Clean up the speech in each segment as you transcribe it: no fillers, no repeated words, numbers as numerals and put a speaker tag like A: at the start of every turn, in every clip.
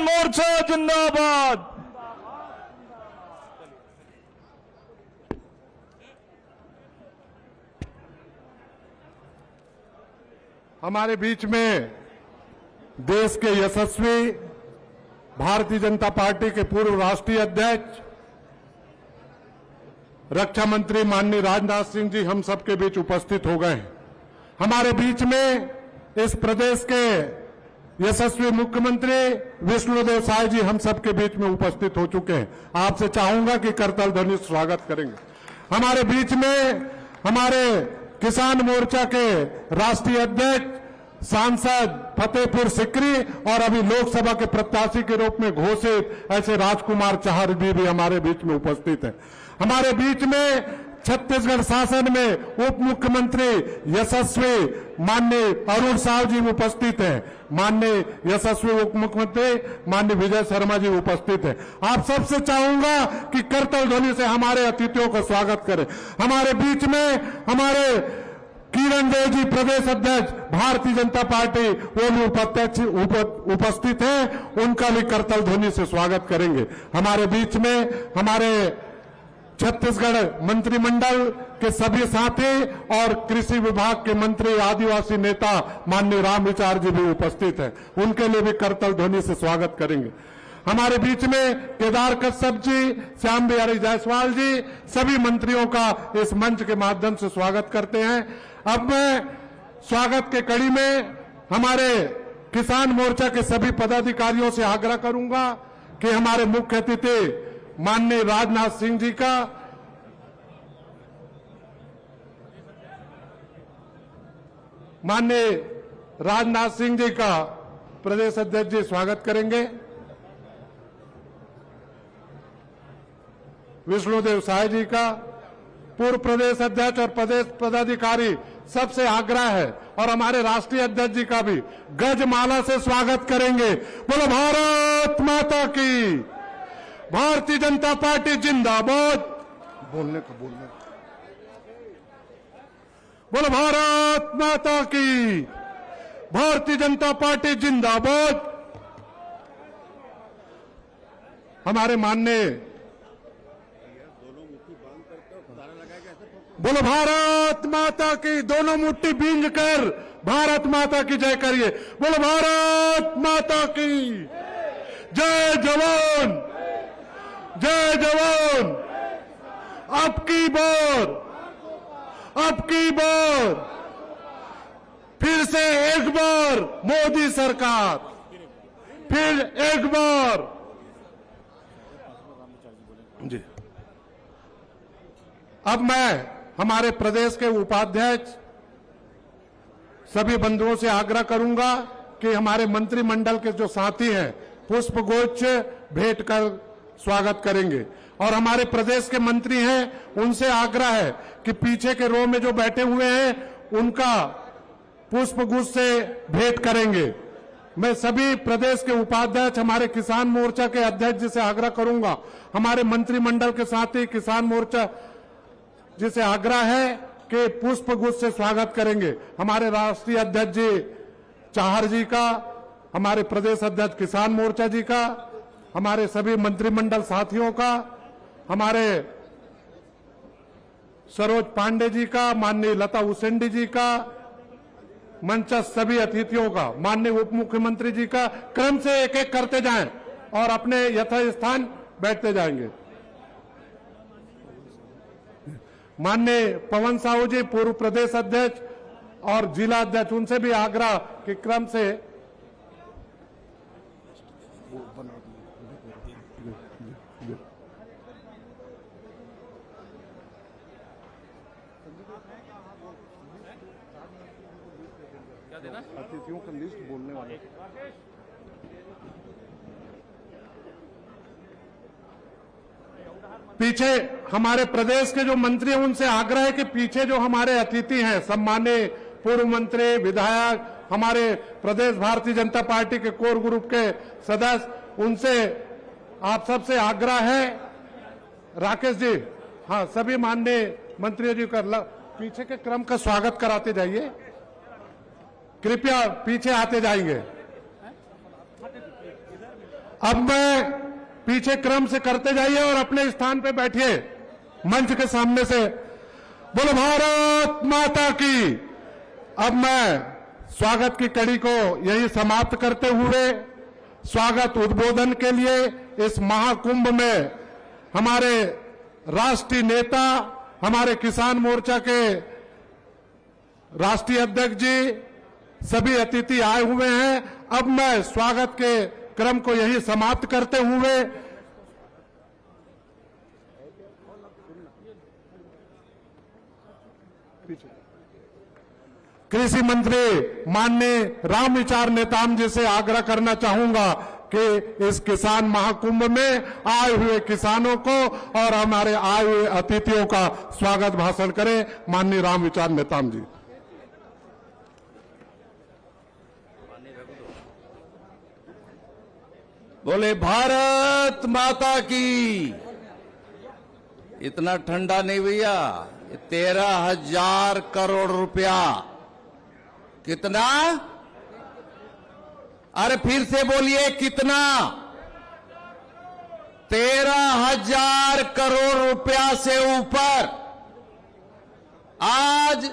A: मोर्चा जिंदाबाद।
B: हमारे बीच में देश के यशस्वी भारतीय जनता पार्टी के पूर्व राष्ट्रीय अध्यक्ष रक्षा मंत्री माननीय राजनाथ सिंह जी हम सबके बीच उपस्थित हो गए हैं। हमारे बीच में इस प्रदेश के यशस्वी मुख्यमंत्री विष्णुदेव साय जी हम सबके बीच में उपस्थित हो चुके हैं। आपसे चाहूंगा कि करताल ध्वनि स्वागत करेंगे। हमारे बीच में हमारे किसान मोर्चा के राष्ट्रीय अध्यक्ष सांसद फतेहपुर सिकरी और अभी लोकसभा के प्रत्याशी के रूप में घोषित ऐसे राजकुमार चाहर जी भी हमारे बीच में उपस्थित हैं। हमारे बीच में छत्तीसगढ़ शासन में उप मुख्यमंत्री यशस्वी माननीय अरुण साव जी उपस्थित हैं। माननीय यशस्वी उप मुख्यमंत्री माननीय विजय शर्मा जी उपस्थित हैं। आप सबसे चाहूंगा कि करताल ध्वनि से हमारे अतिथियों का स्वागत करें। हमारे बीच में हमारे किरण देव जी प्रदेश अध्यक्ष भारतीय जनता पार्टी वो भी उपस्थित हैं। उनका भी करताल ध्वनि से स्वागत करेंगे। हमारे बीच में हमारे छत्तीसगढ़ मंत्रिमंडल के सभी साथी और कृषि विभाग के मंत्री आदिवासी नेता माननीय राम विचार जी भी उपस्थित हैं। उनके लिए भी करताल ध्वनि से स्वागत करेंगे। हमारे बीच में केदार कश्यप जी, श्याम बिहारी जायसवाल जी, सभी मंत्रियों का इस मंच के माध्यम से स्वागत करते हैं। अब मैं स्वागत के कड़ी में हमारे किसान मोर्चा के सभी पदाधिकारियों से आग्रह करूंगा कि हमारे मुख्य अतिथि माननीय राजनाथ सिंह जी का प्रदेश अध्यक्ष जी स्वागत करेंगे। विष्णुदेव साय जी का पूर्व प्रदेश अध्यक्ष और प्रदेश पदाधिकारी सबसे आग्रह है और हमारे राष्ट्रीय अध्यक्ष जी का भी गजमाला से स्वागत करेंगे। बोलो भारत माता की, भारतीय जनता पार्टी जिंदाबाद। बोलने का बोलो भारत माता की, भारतीय जनता पार्टी जिंदाबाद। हमारे माननीय बोलो भारत माता की, दोनों मुट्ठी बींज कर भारत माता की जय करिए। बोलो भारत माता की जय। जवान जय जवान। अब की बार फिर से एक बार मोदी सरकार, फिर एक बार जी। अब मैं हमारे प्रदेश के उपाध्यक्ष सभी बंधुओं से आग्रह करूंगा कि हमारे मंत्रिमंडल के जो साथी हैं पुष्प गुच्छ भेंट कर स्वागत करेंगे। और हमारे प्रदेश के मंत्री हैं उनसे आग्रह है कि पीछे के रो में जो बैठे हुए हैं उनका पुष्प गुच्छ से भेंट करेंगे। मैं सभी प्रदेश के उपाध्यक्ष हमारे किसान मोर्चा के अध्यक्ष जी से आग्रह करूंगा, हमारे मंत्रिमंडल के साथी किसान मोर्चा जिसे आग्रह है कि पुष्प गुच्छ से स्वागत करेंगे। हमारे राष्ट्रीय अध्यक्ष जी चाहर जी का, हमारे प्रदेश अध्यक्ष किसान मोर्चा जी का, हमारे सभी मंत्रिमंडल साथियों का, हमारे सरोज पांडे जी का, माननीय लता उसेंडी जी का, मंचस्थ सभी अतिथियों का, माननीय उप मुख्यमंत्री जी का, क्रम से एक एक करते जाएं और अपने यथास्थान बैठते जाएंगे। माननीय पवन साहू जी पूर्व प्रदेश अध्यक्ष और जिला अध्यक्ष, उनसे भी आग्रह कि क्रम से अतिथियों का लिस्ट बोलने वाले। पीछे हमारे प्रदेश के जो मंत्री हैं उनसे आग्रह है कि पीछे जो हमारे अतिथि हैं सम्मानीय पूर्व मंत्री, विधायक, हमारे प्रदेश भारतीय जनता पार्टी के कोर ग्रुप के सदस्य, उनसे आप सबसे आग्रह है। राकेश जी, हाँ, सभी माननीय मंत्रियों जी का पीछे के क्रम का स्वागत कराते जाइए, कृपया पीछे आते जाएंगे। अब मैं पीछे क्रम से करते जाइए और अपने स्थान पे बैठिए मंच के सामने से। बोलो भारत माता की। अब मैं स्वागत की कड़ी को यही समाप्त करते हुए स्वागत उद्बोधन के लिए इस महाकुंभ में हमारे राष्ट्रीय नेता, हमारे किसान मोर्चा के राष्ट्रीय अध्यक्ष जी, सभी अतिथि आए हुए हैं। अब मैं स्वागत के क्रम को यही समाप्त करते हुए कृषि मंत्री माननीय रामविचार नेताम जी से आग्रह करना चाहूंगा कि इस किसान महाकुंभ में आए हुए किसानों को और हमारे आए हुए अतिथियों का स्वागत भाषण करें। माननीय रामविचार नेताम जी।
A: बोले भारत माता की। इतना ठंडा नहीं भैया, 13,000 करोड़ रुपया। कितना? अरे फिर से बोलिए कितना? 13,000 करोड़ रुपया से ऊपर आज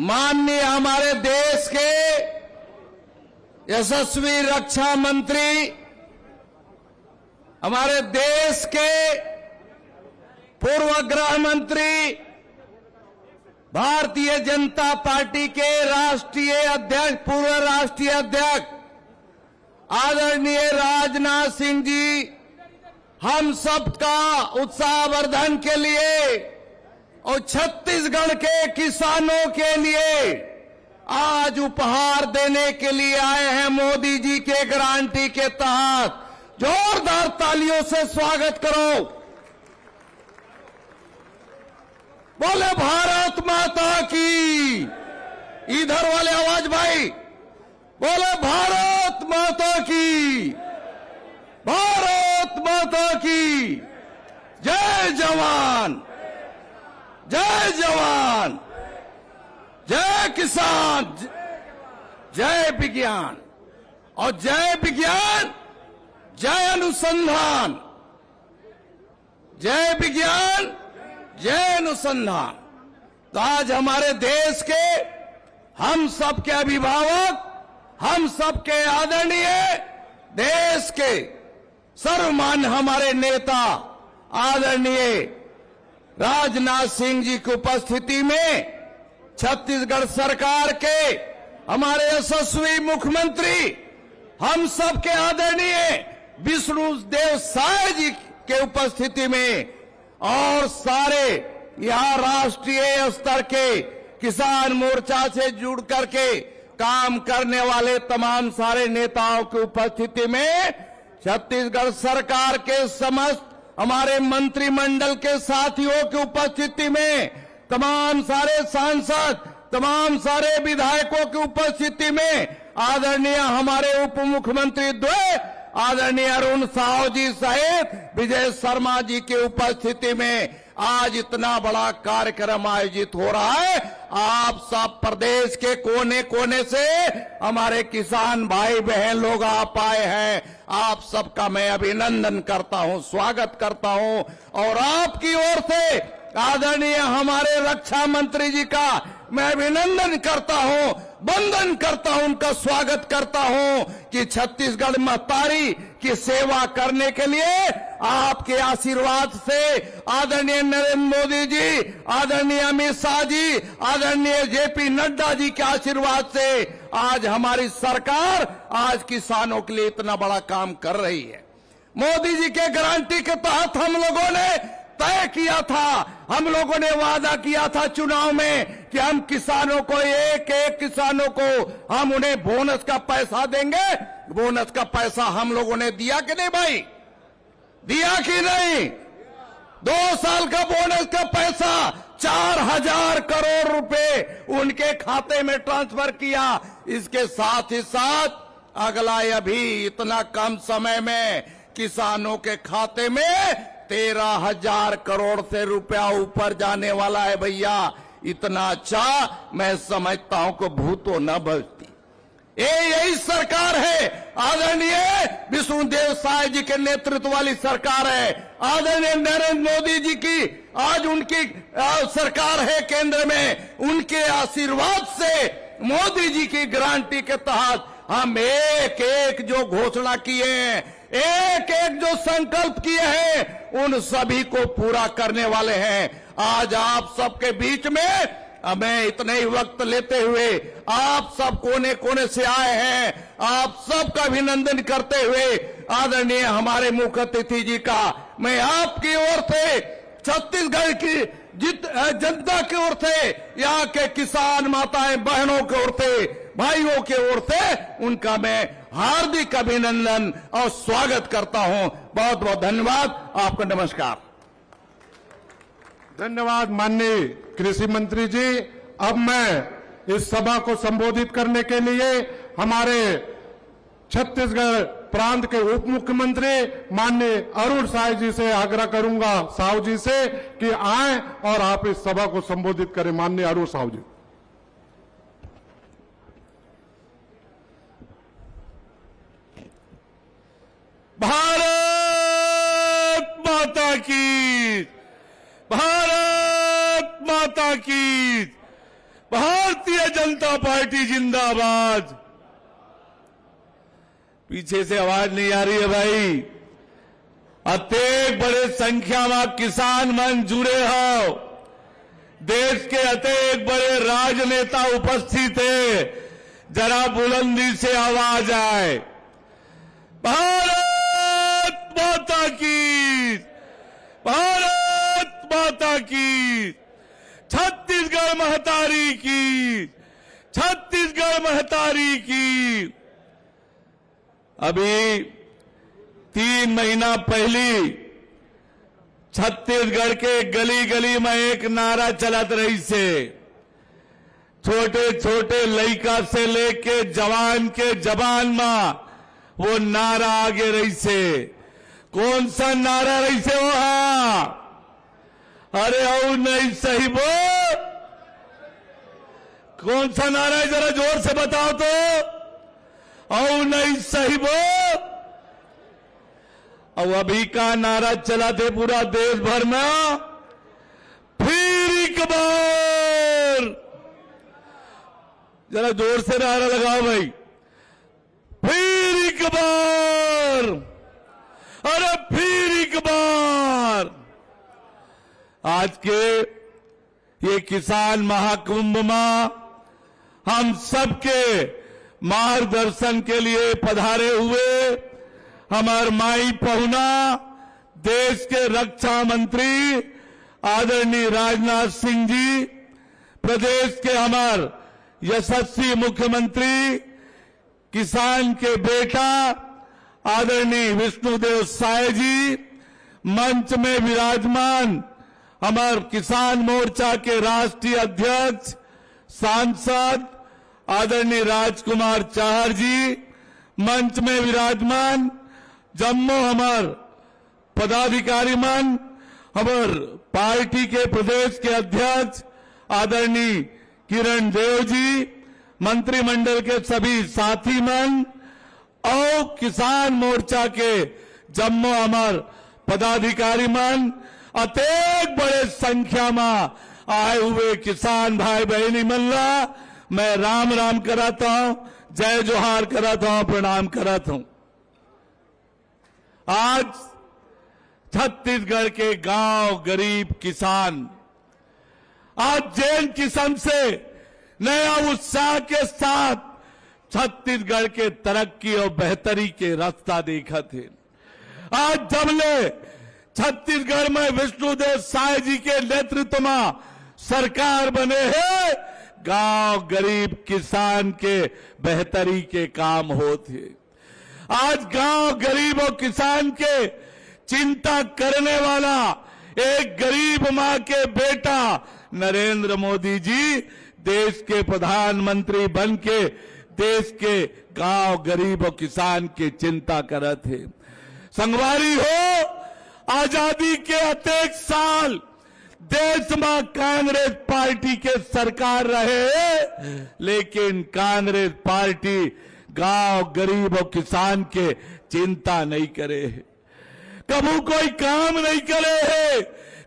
A: माननीय हमारे देश के यशस्वी रक्षा मंत्री, हमारे देश के पूर्व गृह मंत्री, भारतीय जनता पार्टी के राष्ट्रीय अध्यक्ष, पूर्व राष्ट्रीय अध्यक्ष आदरणीय राजनाथ सिंह जी हम सबका उत्साहवर्धन के लिए और छत्तीसगढ़ के किसानों के लिए आज उपहार देने के लिए आए हैं। मोदी जी के गारंटी के तहत जोरदार तालियों से स्वागत करो। बोले भारत माता की। इधर वाले आवाज भाई, बोले भारत माता की। भारत माता की। जय जवान, जय जवान, जय किसान, जय विज्ञान और जय विज्ञान, जय अनुसंधान, जय विज्ञान, जय अनुसंधान। तो आज हमारे देश के हम सबके अभिभावक, हम सबके आदरणीय देश के सर्वमान्य हमारे नेता आदरणीय राजनाथ सिंह जी की उपस्थिति में छत्तीसगढ़ सरकार के हमारे यशस्वी मुख्यमंत्री, हम सबके आदरणीय विष्णुदेव साय जी के उपस्थिति में और सारे यहां राष्ट्रीय स्तर के किसान मोर्चा से जुड़ करके काम करने वाले तमाम सारे नेताओं की उपस्थिति में छत्तीसगढ़ सरकार के समस्त हमारे मंत्रिमंडल के साथियों की उपस्थिति में तमाम सारे सांसद, तमाम सारे विधायकों की उपस्थिति में आदरणीय हमारे उप मुख्यमंत्री द्वय आदरणीय अरुण साहू जी सहित विजय शर्मा जी की उपस्थिति में आज इतना बड़ा कार्यक्रम आयोजित हो रहा है। आप सब प्रदेश के कोने कोने से हमारे किसान भाई बहन लोग आप आए हैं। आप सबका मैं अभिनंदन करता हूं, स्वागत करता हूं और आपकी ओर से आदरणीय हमारे रक्षा मंत्री जी का मैं अभिनंदन करता हूं, वंदन करता हूं, उनका स्वागत करता हूं कि छत्तीसगढ़ महतारी की सेवा करने के लिए आपके आशीर्वाद से आदरणीय नरेंद्र मोदी जी, आदरणीय अमित शाह जी, आदरणीय जेपी नड्डा जी के आशीर्वाद से आज हमारी सरकार आज किसानों के लिए इतना बड़ा काम कर रही है। मोदी जी के गारंटी के तहत हम लोगों ने तय किया था, हम लोगों ने वादा किया था चुनाव में कि हम किसानों को एक एक किसानों को हम उन्हें बोनस का पैसा देंगे। बोनस का पैसा हम लोगों ने दिया कि नहीं भाई? दिया कि नहीं? 2 साल का बोनस का पैसा 4,000 करोड़ रुपए उनके खाते में ट्रांसफर किया। इसके साथ ही साथ अगला अभी इतना कम समय में किसानों के खाते में 13,000 करोड़ से रुपया ऊपर जाने वाला है भैया। इतना अच्छा मैं समझता हूं कि भूतो न बचती। यही सरकार है। आदरणीय विष्णुदेव साय जी के नेतृत्व वाली सरकार है। आदरणीय नरेंद्र मोदी जी की आज उनकी सरकार है केंद्र में। उनके आशीर्वाद से मोदी जी की गारंटी के तहत हम एक एक जो घोषणा किए हैं, एक एक जो संकल्प किए हैं, उन सभी को पूरा करने वाले हैं। आज आप सबके बीच में मैं इतने ही वक्त लेते हुए आप सब कोने कोने से आए हैं, आप सबका अभिनंदन करते हुए आदरणीय हमारे मुख्य अतिथि जी का मैं आपकी ओर से, छत्तीसगढ़ की जनता की ओर से, यहाँ के किसान माताएं बहनों की ओर से, भाइयों की ओर से उनका मैं हार्दिक अभिनंदन और स्वागत करता हूं। बहुत बहुत धन्यवाद। आपका नमस्कार।
B: धन्यवाद माननीय कृषि मंत्री जी। अब मैं इस सभा को संबोधित करने के लिए हमारे छत्तीसगढ़ प्रांत के उप मुख्यमंत्री माननीय अरुण साय जी से आग्रह करूंगा, साहू जी से, कि आए और आप इस सभा को संबोधित करें। माननीय अरुण साहू जी।
C: भारत माता की, भारत माता की, भारतीय जनता पार्टी जिंदाबाद। पीछे से आवाज नहीं आ रही है भाई। अत्येक बड़े संख्या में किसान मन जुड़े हो, देश के अत्येक बड़े राजनेता उपस्थित है, जरा बुलंदी से आवाज आए। भारत माता की, भारत माता की, छत्तीसगढ़ महतारी की, छत्तीसगढ़ महतारी की। अभी 3 महीना पहली छत्तीसगढ़ के गली गली में एक नारा चलत रही से, छोटे छोटे लड़का से लेके जवान के जबान में वो नारा आगे रही से। कौन सा नारा रही से वो? अरे और नहीं सही वो कौन सा नारा है, जरा जोर से बताओ तो। और नहीं सही वो। और अभी का नारा चला थे पूरा देश भर में, फिर एक बार, जरा जोर से नारा लगाओ भाई, फिर एक बार, अरे फिर एक बार। आज के ये किसान महाकुंभ में हम सबके मार्गदर्शन के लिए पधारे हुए हमार माई पहुना देश के रक्षा मंत्री आदरणीय राजनाथ सिंह जी, प्रदेश के हमार यशस्वी मुख्यमंत्री, किसान के बेटा आदरणीय विष्णुदेव साय जी, मंच में विराजमान हमार किसान मोर्चा के राष्ट्रीय अध्यक्ष सांसद आदरणीय राजकुमार चाहर जी, मंच में विराजमान जम्मू हमार पदाधिकारी मन, हमार पार्टी के प्रदेश के अध्यक्ष आदरणीय किरण देव जी, मंत्रिमंडल के सभी साथी मन और किसान मोर्चा के जम्मू हमार पदाधिकारी मन, अत्येक बड़े संख्या में आए हुए किसान भाई बहनी मल्ला, मैं राम राम कराता हूं, जय जोहार कराता हूं, प्रणाम कराता हूं। आज छत्तीसगढ़ के गांव गरीब किसान आज जैन किस्म से नया उत्साह के साथ छत्तीसगढ़ के तरक्की और बेहतरी के रास्ता देखा थे। आज जबले छत्तीसगढ़ में विष्णुदेव साय जी के नेतृत्व में सरकार बने हैं, गांव गरीब किसान के बेहतरी के काम होते। आज गांव गरीब और किसान के चिंता करने वाला एक गरीब मां के बेटा नरेंद्र मोदी जी देश के प्रधानमंत्री बन के देश के गांव गरीब और किसान की चिंता कर थे। संगवारी हो, आजादी के अनेक साल देश में कांग्रेस पार्टी के सरकार रहे, लेकिन कांग्रेस पार्टी गांव गरीब और किसान के चिंता नहीं करे, कबू कोई काम नहीं करे है,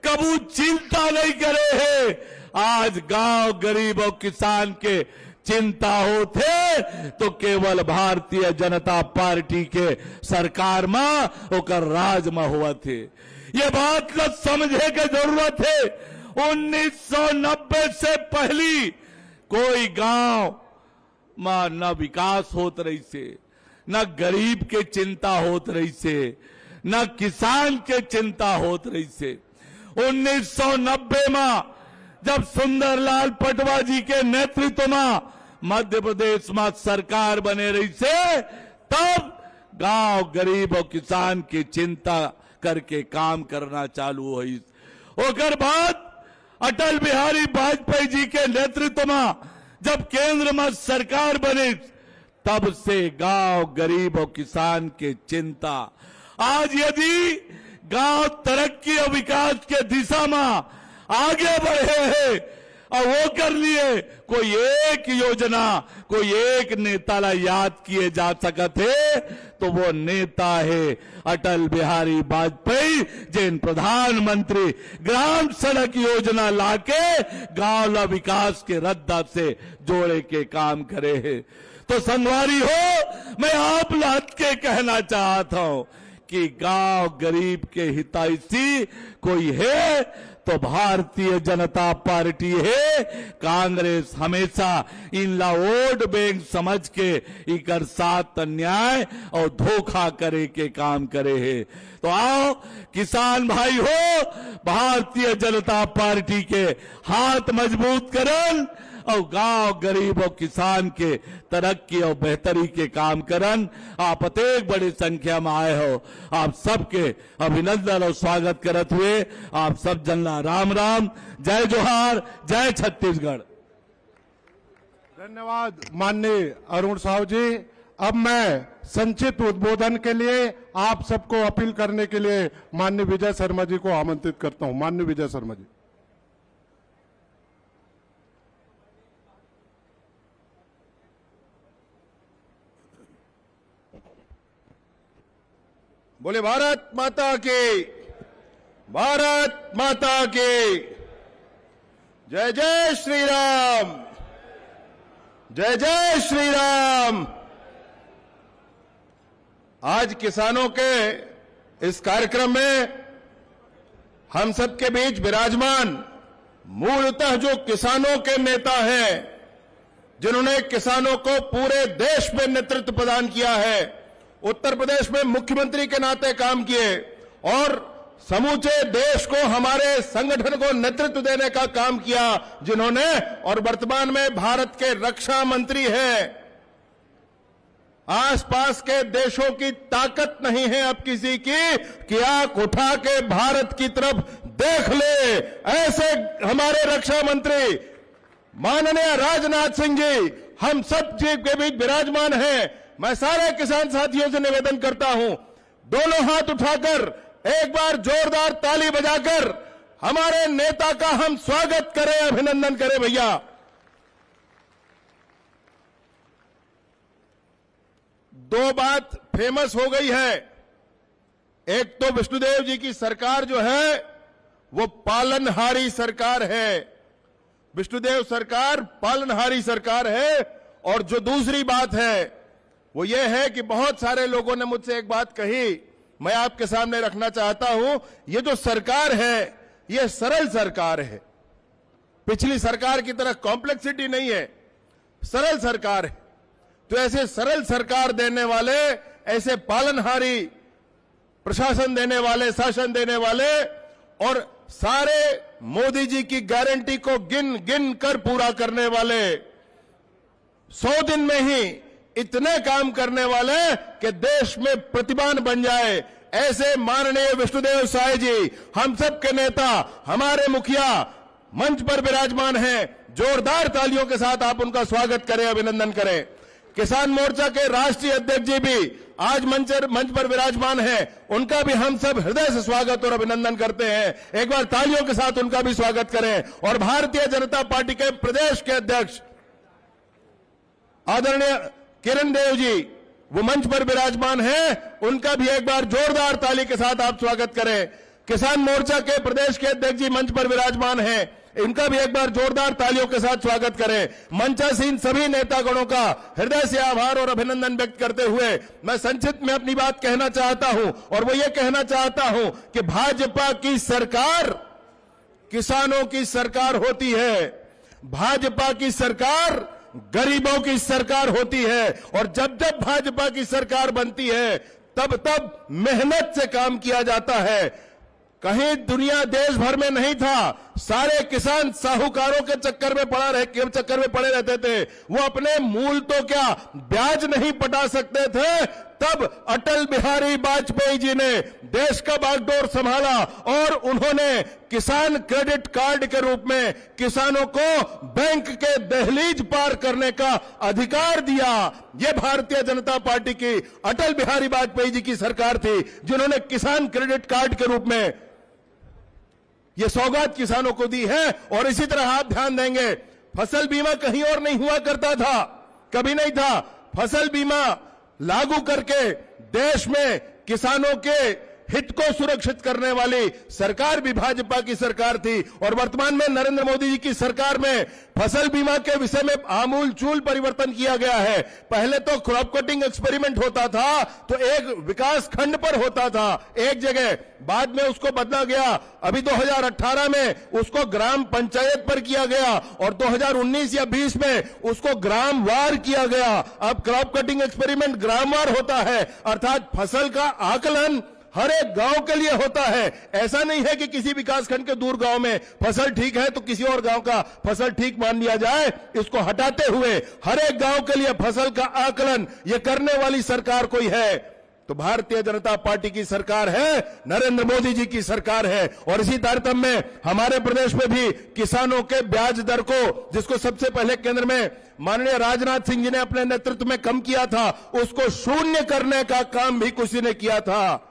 C: कबू चिंता नहीं करे है। आज गांव गरीब और किसान के चिंता होते तो केवल भारतीय जनता पार्टी के सरकार में ओकर राज में हुआ थे। ये बात को समझे की जरूरत है। 1990 से पहली कोई गांव में न विकास होत रही से, न गरीब के चिंता होत रही से, न किसान के चिंता होत रही से। 1990 में जब सुंदरलाल पटवा जी के नेतृत्व में मध्य प्रदेश में सरकार बने रही से, तब गांव गरीब और किसान की चिंता करके काम करना चालू हुई। ओकर बाद अटल बिहारी वाजपेयी जी के नेतृत्व में जब केंद्र में सरकार बने, तब से गांव गरीब और किसान की चिंता। आज यदि गांव तरक्की और विकास के दिशा में आगे बढ़े हैं और वो कर लिए कोई एक योजना, कोई एक नेता ला याद किए जा सकते है तो वो नेता है अटल बिहारी वाजपेयी, जिन प्रधानमंत्री ग्राम सड़क योजना लाके गांव ला विकास के रद्दा से जोड़े के काम करे है। तो संगवारी हो, मैं आप लाद के कहना चाहता हूं कि गांव गरीब के हितैषी कोई है तो भारतीय जनता पार्टी है। कांग्रेस हमेशा इनला वोट बैंक समझ के इकर साथ अन्याय और धोखा करे के काम करे है। तो आओ किसान भाई हो, भारतीय जनता पार्टी के हाथ मजबूत करन और गांव गरीब और किसान के तरक्की और बेहतरी के काम करन। आप अतेक बड़ी संख्या में आए हो, आप सबके अभिनंदन और स्वागत करत हुए आप सब जनला राम राम, जय जोहार, जय छत्तीसगढ़।
B: धन्यवाद माननीय अरुण साहू जी। अब मैं संक्षिप्त उद्बोधन के लिए आप सबको अपील करने के लिए माननीय विजय शर्मा जी को आमंत्रित करता हूं। माननीय विजय शर्मा जी।
D: बोले भारत माता की, भारत माता की जय। जय श्री राम, जय जय श्री राम। आज किसानों के इस कार्यक्रम में हम सबके बीच विराजमान मूलतः जो किसानों के नेता हैं, जिन्होंने किसानों को पूरे देश में नेतृत्व प्रदान किया है, उत्तर प्रदेश में मुख्यमंत्री के नाते काम किए और समूचे देश को, हमारे संगठन को नेतृत्व देने का काम किया जिन्होंने, और वर्तमान में भारत के रक्षा मंत्री हैं। आसपास के देशों की ताकत नहीं है अब किसी की कि आंख उठा के भारत की तरफ देख ले। ऐसे हमारे रक्षा मंत्री माननीय राजनाथ सिंह जी हम सब जी के बीच विराजमान हैं। मैं सारे किसान साथियों से निवेदन करता हूं, दोनों हाथ उठाकर एक बार जोरदार ताली बजाकर हमारे नेता का हम स्वागत करें, अभिनंदन करें। भैया, दो बात फेमस हो गई है। एक तो विष्णुदेव जी की सरकार जो है वो पालनहारी सरकार है, विष्णुदेव सरकार पालनहारी सरकार है। और जो दूसरी बात है वो ये है कि बहुत सारे लोगों ने मुझसे एक बात कही, मैं आपके सामने रखना चाहता हूं। ये जो सरकार है ये सरल सरकार है, पिछली सरकार की तरह कॉम्प्लेक्सिटी नहीं है, सरल सरकार है। तो ऐसे सरल सरकार देने वाले, ऐसे पालनहारी प्रशासन देने वाले, शासन देने वाले और सारे मोदी जी की गारंटी को गिन गिन कर पूरा करने वाले, 100 दिन में ही इतने काम करने वाले कि देश में प्रतिमान बन जाए, ऐसे माननीय विष्णुदेव साय जी हम सब के नेता, हमारे मुखिया मंच पर विराजमान हैं। जोरदार तालियों के साथ आप उनका स्वागत करें, अभिनंदन करें। किसान मोर्चा के राष्ट्रीय अध्यक्ष जी भी आज मंच पर विराजमान हैं। उनका भी हम सब हृदय से स्वागत और अभिनंदन करते हैं। एक बार तालियों के साथ उनका भी स्वागत करें। और भारतीय जनता पार्टी के प्रदेश के अध्यक्ष आदरणीय किरण देव जी वो मंच पर विराजमान हैं, उनका भी एक बार जोरदार ताली के साथ आप स्वागत करें। किसान मोर्चा के प्रदेश के अध्यक्ष जी मंच पर विराजमान हैं, इनका भी एक बार जोरदार तालियों के साथ स्वागत करें। मंचासीन सभी नेतागणों का हृदय से आभार और अभिनंदन व्यक्त करते हुए मैं संक्षिप्त में अपनी बात कहना चाहता हूं, और वो ये कहना चाहता हूं कि भाजपा की सरकार किसानों की सरकार होती है, भाजपा की सरकार गरीबों की सरकार होती है, और जब जब भाजपा की सरकार बनती है तब तब मेहनत से काम किया जाता है। कहीं दुनिया देश भर में नहीं था, सारे किसान साहूकारों के चक्कर में पड़े रहते थे। वो अपने मूल तो क्या ब्याज नहीं पटा सकते थे, तब अटल बिहारी वाजपेयी जी ने देश का बागडोर संभाला और उन्होंने किसान क्रेडिट कार्ड के रूप में किसानों को बैंक के दहलीज पार करने का अधिकार दिया। यह भारतीय जनता पार्टी की अटल बिहारी वाजपेयी जी की सरकार थी, जिन्होंने किसान क्रेडिट कार्ड के रूप में ये सौगात किसानों को दी है। और इसी तरह आप ध्यान देंगे, फसल बीमा कहीं और नहीं हुआ करता था, कभी नहीं था। फसल बीमा लागू करके देश में किसानों के हित को सुरक्षित करने वाली सरकार भी भाजपा की सरकार थी। और वर्तमान में नरेंद्र मोदी जी की सरकार में फसल बीमा के विषय में आमूल चूल परिवर्तन किया गया है। पहले तो क्रॉप कटिंग एक्सपेरिमेंट होता था तो एक विकास खंड पर होता था एक जगह, बाद में उसको बदला गया। अभी 2018 में उसको ग्राम पंचायत पर किया गया और 2019 या 20 में उसको ग्राम वार किया गया। अब क्रॉप कटिंग एक्सपेरिमेंट ग्राम वार होता है, अर्थात फसल का आकलन हर एक गांव के लिए होता है। ऐसा नहीं है कि किसी विकासखंड के दूर गांव में फसल ठीक है तो किसी और गांव का फसल ठीक मान लिया जाए। इसको हटाते हुए हर एक गांव के लिए फसल का आकलन ये करने वाली सरकार कोई है तो भारतीय जनता पार्टी की सरकार है, नरेंद्र मोदी जी की सरकार है। और इसी तारतम्य में हमारे प्रदेश में भी किसानों के ब्याज दर को, जिसको सबसे पहले केंद्र में माननीय राजनाथ सिंह जी ने अपने नेतृत्व में कम किया था, उसको शून्य करने का काम भी किसी ने किया था,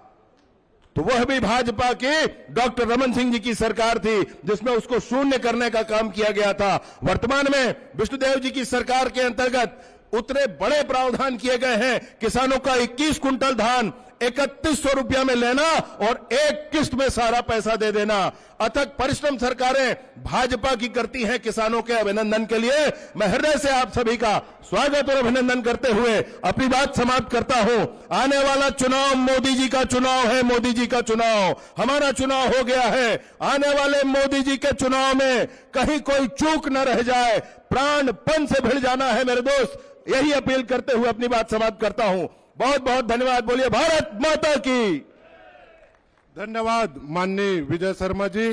D: तो वह भी भाजपा की डॉक्टर रमन सिंह जी की सरकार थी, जिसमें उसको शून्य करने का काम किया गया था। वर्तमान में विष्णुदेव जी की सरकार के अंतर्गत उतने बड़े प्रावधान किए गए हैं। किसानों का 21 कुंटल धान 3100 रुपया में लेना और एक किस्त में सारा पैसा दे देना। अथक परिश्रम सरकारें भाजपा की करती हैं किसानों के अभिनंदन के लिए। मैं हृदय से आप सभी का स्वागत और अभिनंदन करते हुए अपनी बात समाप्त करता हूं। आने वाला चुनाव मोदी जी का चुनाव है, मोदी जी का चुनाव, हमारा चुनाव हो गया है। आने वाले मोदी जी के चुनाव में कहीं कोई चूक न रह जाए, प्राणपण से भिड़ जाना है मेरे दोस्त। यही अपील करते हुए अपनी बात समाप्त करता हूं। बहुत बहुत धन्यवाद। बोलिए भारत माता की।
B: धन्यवाद माननीय विजय शर्मा जी।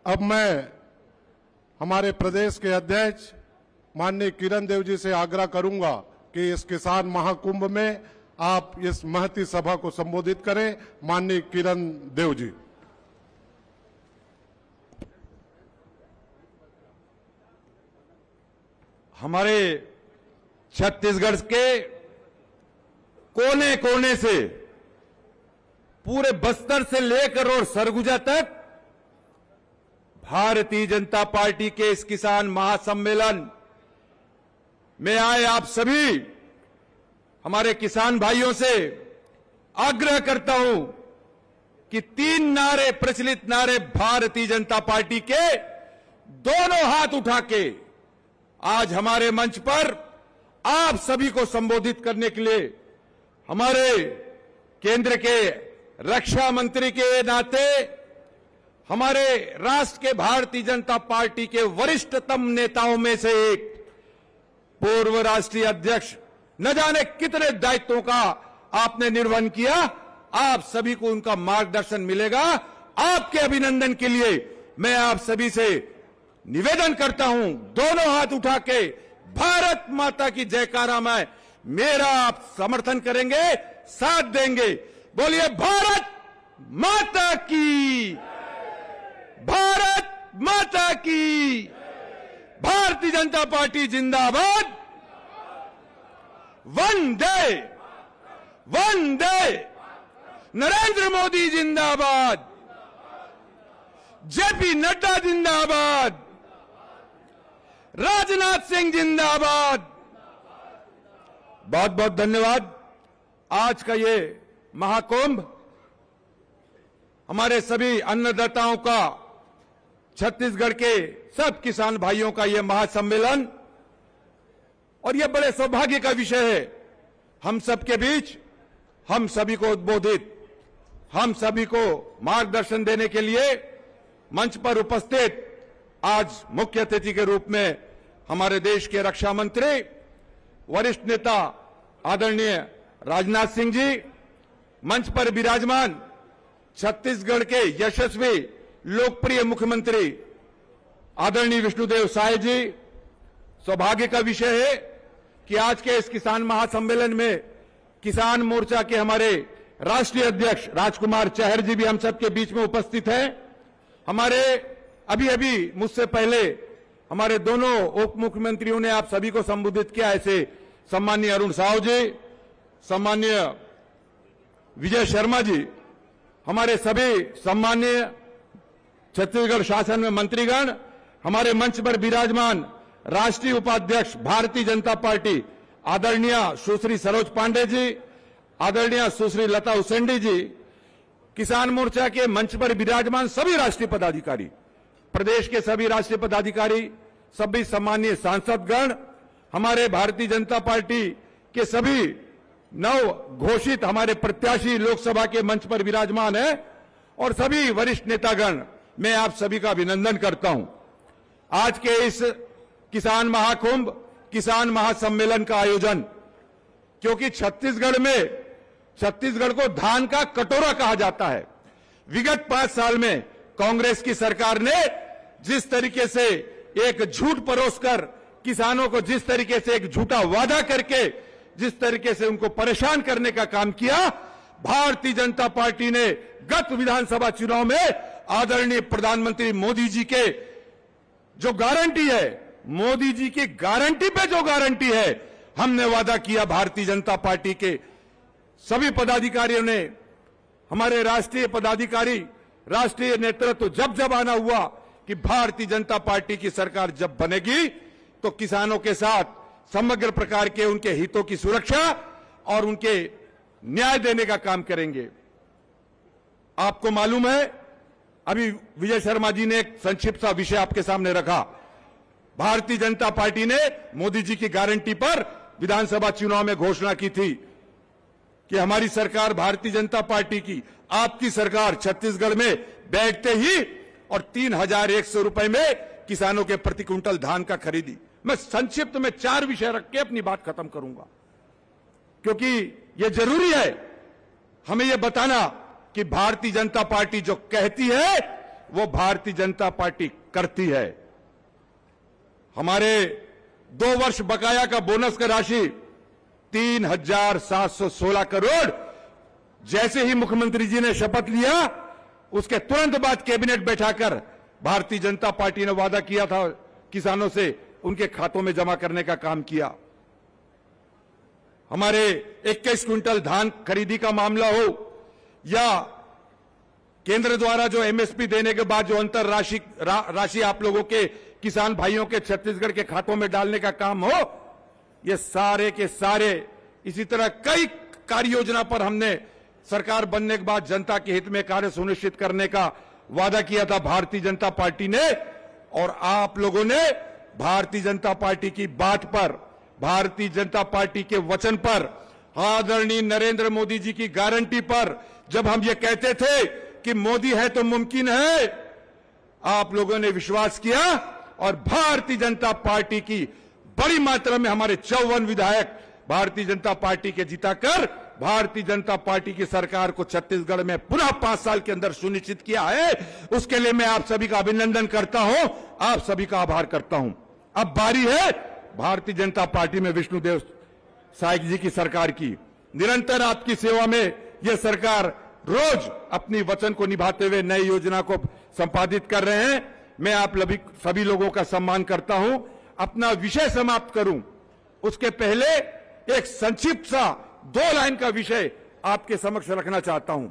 B: अब मैं हमारे प्रदेश के अध्यक्ष माननीय किरण देव जी से आग्रह करूंगा कि इस किसान महाकुंभ में आप इस महती सभा को संबोधित करें। माननीय किरण देव जी।
E: हमारे छत्तीसगढ़ के कोने कोने से, पूरे बस्तर से लेकर और सरगुजा तक भारतीय जनता पार्टी के इस किसान महासम्मेलन में आए आप सभी हमारे किसान भाइयों से आग्रह करता हूं कि 3 नारे, प्रचलित नारे भारतीय जनता पार्टी के, दोनों हाथ उठा के आज हमारे मंच पर आप सभी को संबोधित करने के लिए हमारे केंद्र के रक्षा मंत्री के नाते, हमारे राष्ट्र के भारतीय जनता पार्टी के वरिष्ठतम नेताओं में से एक, पूर्व राष्ट्रीय अध्यक्ष, न जाने कितने दायित्वों का आपने निर्वहन किया, आप सभी को उनका मार्गदर्शन मिलेगा। आपके अभिनंदन के लिए मैं आप सभी से निवेदन करता हूं, दोनों हाथ उठा के भारत माता की जयकारा में मेरा आप समर्थन करेंगे, साथ देंगे। बोलिए भारत माता की, भारत माता की, भारतीय जनता पार्टी जिंदाबाद, वंदे वंदे, नरेंद्र मोदी जिंदाबाद, जेपी नड्डा जिंदाबाद, राजनाथ सिंह जिंदाबाद। बहुत बहुत धन्यवाद। आज का ये महाकुंभ हमारे सभी अन्नदाताओं का, छत्तीसगढ़ के सब किसान भाइयों का ये महासम्मेलन, और ये बड़े सौभाग्य का विषय है। हम सबके बीच, हम सभी को उद्बोधित, हम सभी को मार्गदर्शन देने के लिए मंच पर उपस्थित आज मुख्य अतिथि के रूप में हमारे देश के रक्षा मंत्री, वरिष्ठ नेता आदरणीय राजनाथ सिंह जी, मंच पर विराजमान छत्तीसगढ़ के यशस्वी लोकप्रिय मुख्यमंत्री आदरणीय विष्णुदेव साय जी। सौभाग्य का विषय है कि आज के इस किसान महासम्मेलन में किसान मोर्चा के हमारे राष्ट्रीय अध्यक्ष राजकुमार चहर जी भी हम सबके बीच में उपस्थित हैं। हमारे अभी अभी मुझसे पहले हमारे दोनों उप मुख्यमंत्रियों ने आप सभी को संबोधित किया, ऐसे सम्माननीय अरुण साहू जी, सम्माननीय विजय शर्मा जी, हमारे सभी सम्माननीय छत्तीसगढ़ शासन में मंत्रीगण, हमारे मंच पर विराजमान राष्ट्रीय उपाध्यक्ष भारतीय जनता पार्टी आदरणीय सुश्री सरोज पांडे जी, आदरणीय सुश्री लता उसेंडी जी, किसान मोर्चा के मंच पर विराजमान सभी राष्ट्रीय पदाधिकारी, प्रदेश के सभी राष्ट्रीय पदाधिकारी, सभी सम्मानीय सांसदगण, हमारे भारतीय जनता पार्टी के सभी नव घोषित हमारे प्रत्याशी लोकसभा के मंच पर विराजमान है, और सभी वरिष्ठ नेतागण, मैं आप सभी का अभिनंदन करता हूं। आज के इस किसान महाकुंभ, किसान महासम्मेलन का आयोजन, क्योंकि छत्तीसगढ़ को धान का कटोरा कहा जाता है। विगत 5 साल में कांग्रेस की सरकार ने जिस तरीके से एक झूठ परोसकर किसानों को, जिस तरीके से एक झूठा वादा करके जिस तरीके से उनको परेशान करने का काम किया, भारतीय जनता पार्टी ने गत विधानसभा चुनाव में आदरणीय प्रधानमंत्री मोदी जी के जो गारंटी है, मोदी जी की गारंटी पे जो गारंटी है, हमने वादा किया। भारतीय जनता पार्टी के सभी पदाधिकारियों ने, हमारे राष्ट्रीय पदाधिकारी, राष्ट्रीय नेतृत्व जब आना हुआ कि भारतीय जनता पार्टी की सरकार जब बनेगी तो किसानों के साथ समग्र प्रकार के उनके हितों की सुरक्षा और उनके न्याय देने का काम करेंगे। आपको मालूम है, अभी विजय शर्मा जी ने एक संक्षिप्त सा विषय आपके सामने रखा। भारतीय जनता पार्टी ने मोदी जी की गारंटी पर विधानसभा चुनाव में घोषणा की थी कि हमारी सरकार, भारतीय जनता पार्टी की, आपकी सरकार छत्तीसगढ़ में बैठते ही और 3,100 रुपए में किसानों के प्रति क्विंटल धान का खरीदी। मैं संक्षिप्त में 4 विषय रख के अपनी बात खत्म करूंगा, क्योंकि यह जरूरी है हमें यह बताना कि भारतीय जनता पार्टी जो कहती है वो भारतीय जनता पार्टी करती है। हमारे 2 वर्ष बकाया का बोनस का राशि 3,716 करोड़ जैसे ही मुख्यमंत्री जी ने शपथ लिया, उसके तुरंत बाद कैबिनेट बैठाकर भारतीय जनता पार्टी ने वादा किया था किसानों से उनके खातों में जमा करने का काम किया। हमारे 21 क्विंटल धान खरीदी का मामला हो या केंद्र द्वारा जो एमएसपी देने के बाद जो अंतर राशि आप लोगों के किसान भाइयों के छत्तीसगढ़ के खातों में डालने का काम हो, ये सारे के सारे, इसी तरह कई कार्य योजना पर हमने सरकार बनने के बाद जनता के हित में कार्य सुनिश्चित करने का वादा किया था भारतीय जनता पार्टी ने। और आप लोगों ने भारतीय जनता पार्टी की बात पर, भारतीय जनता पार्टी के वचन पर, आदरणीय नरेंद्र मोदी जी की गारंटी पर, जब हम ये कहते थे कि मोदी है तो मुमकिन है, आप लोगों ने विश्वास किया और भारतीय जनता पार्टी की बड़ी मात्रा में हमारे 54 विधायक भारतीय जनता पार्टी के जिताकर भारतीय जनता पार्टी की सरकार को छत्तीसगढ़ में पुनः 5 साल के अंदर सुनिश्चित किया है। उसके लिए मैं आप सभी का अभिनंदन करता हूं, आप सभी का आभार करता हूं। अब बारी है भारतीय जनता पार्टी में विष्णुदेव साय जी की सरकार की। निरंतर आपकी सेवा में यह सरकार रोज अपनी वचन को निभाते हुए नई योजना को संपादित कर रहे हैं। मैं आप सभी लोगों का सम्मान करता हूं। अपना विषय समाप्त करूं उसके पहले एक संक्षिप्त सा 2 लाइन का विषय आपके समक्ष रखना चाहता हूं।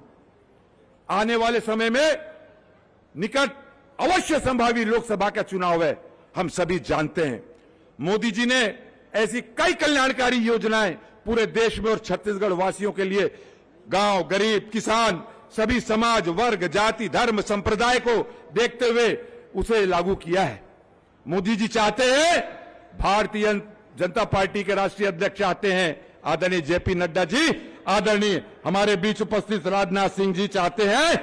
E: आने वाले समय में निकट अवश्य संभावी लोकसभा का चुनाव है, हम सभी जानते हैं। मोदी जी ने ऐसी कई कल्याणकारी योजनाएं पूरे देश में और छत्तीसगढ़ वासियों के लिए, गांव, गरीब, किसान, सभी समाज, वर्ग, जाति, धर्म, संप्रदाय को देखते हुए उसे लागू किया है। मोदी जी चाहते हैं, भारतीय जनता पार्टी के राष्ट्रीय अध्यक्ष चाहते हैं, आदरणीय जेपी नड्डा जी, आदरणीय हमारे बीच उपस्थित राजनाथ सिंह जी चाहते हैं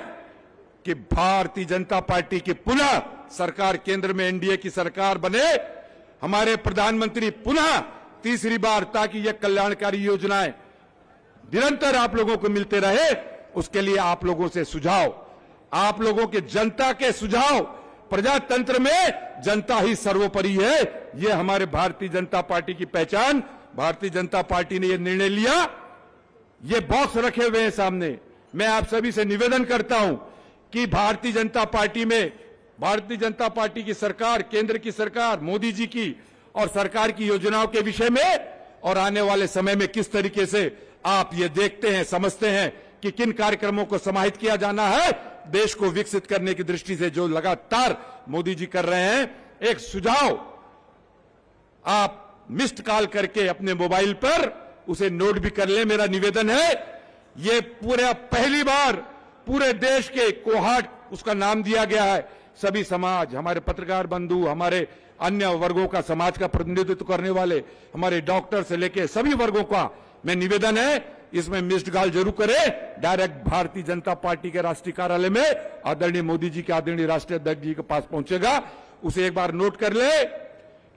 E: कि भारतीय जनता पार्टी की पुनः सरकार, केंद्र में एनडीए की सरकार बने, हमारे प्रधानमंत्री पुनः तीसरी बार, ताकि यह कल्याणकारी योजनाएं निरंतर आप लोगों को मिलते रहे। उसके लिए आप लोगों से सुझाव, आप लोगों के जनता के सुझाव, प्रजातंत्र में जनता ही सर्वोपरि है, यह हमारे भारतीय जनता पार्टी की पहचान। भारतीय जनता पार्टी ने यह निर्णय लिया, ये बॉक्स रखे हुए हैं सामने। मैं आप सभी से निवेदन करता हूं कि भारतीय जनता पार्टी में, भारतीय जनता पार्टी की सरकार, केंद्र की सरकार, मोदी जी की और सरकार की योजनाओं के विषय में और आने वाले समय में किस तरीके से आप ये देखते हैं, समझते हैं कि किन कार्यक्रमों को समाहित किया जाना है देश को विकसित करने की दृष्टि से, जो लगातार मोदी जी कर रहे हैं। एक सुझाव, आप मिस्ड कॉल करके अपने मोबाइल पर उसे नोट भी कर ले, मेरा निवेदन है। ये पूरा पहली बार पूरे देश के कोहाट, उसका नाम दिया गया है, सभी समाज, हमारे पत्रकार बंधु, हमारे अन्य वर्गों का, समाज का प्रतिनिधित्व करने वाले, हमारे डॉक्टर से लेके सभी वर्गों का मैं निवेदन है, इसमें मिस्ड कॉल जरूर करें। डायरेक्ट भारतीय जनता पार्टी के राष्ट्रीय कार्यालय में आदरणीय मोदी जी के आदरणीय राष्ट्रीय अध्यक्ष जी के पास पहुंचेगा, उसे एक बार नोट कर ले।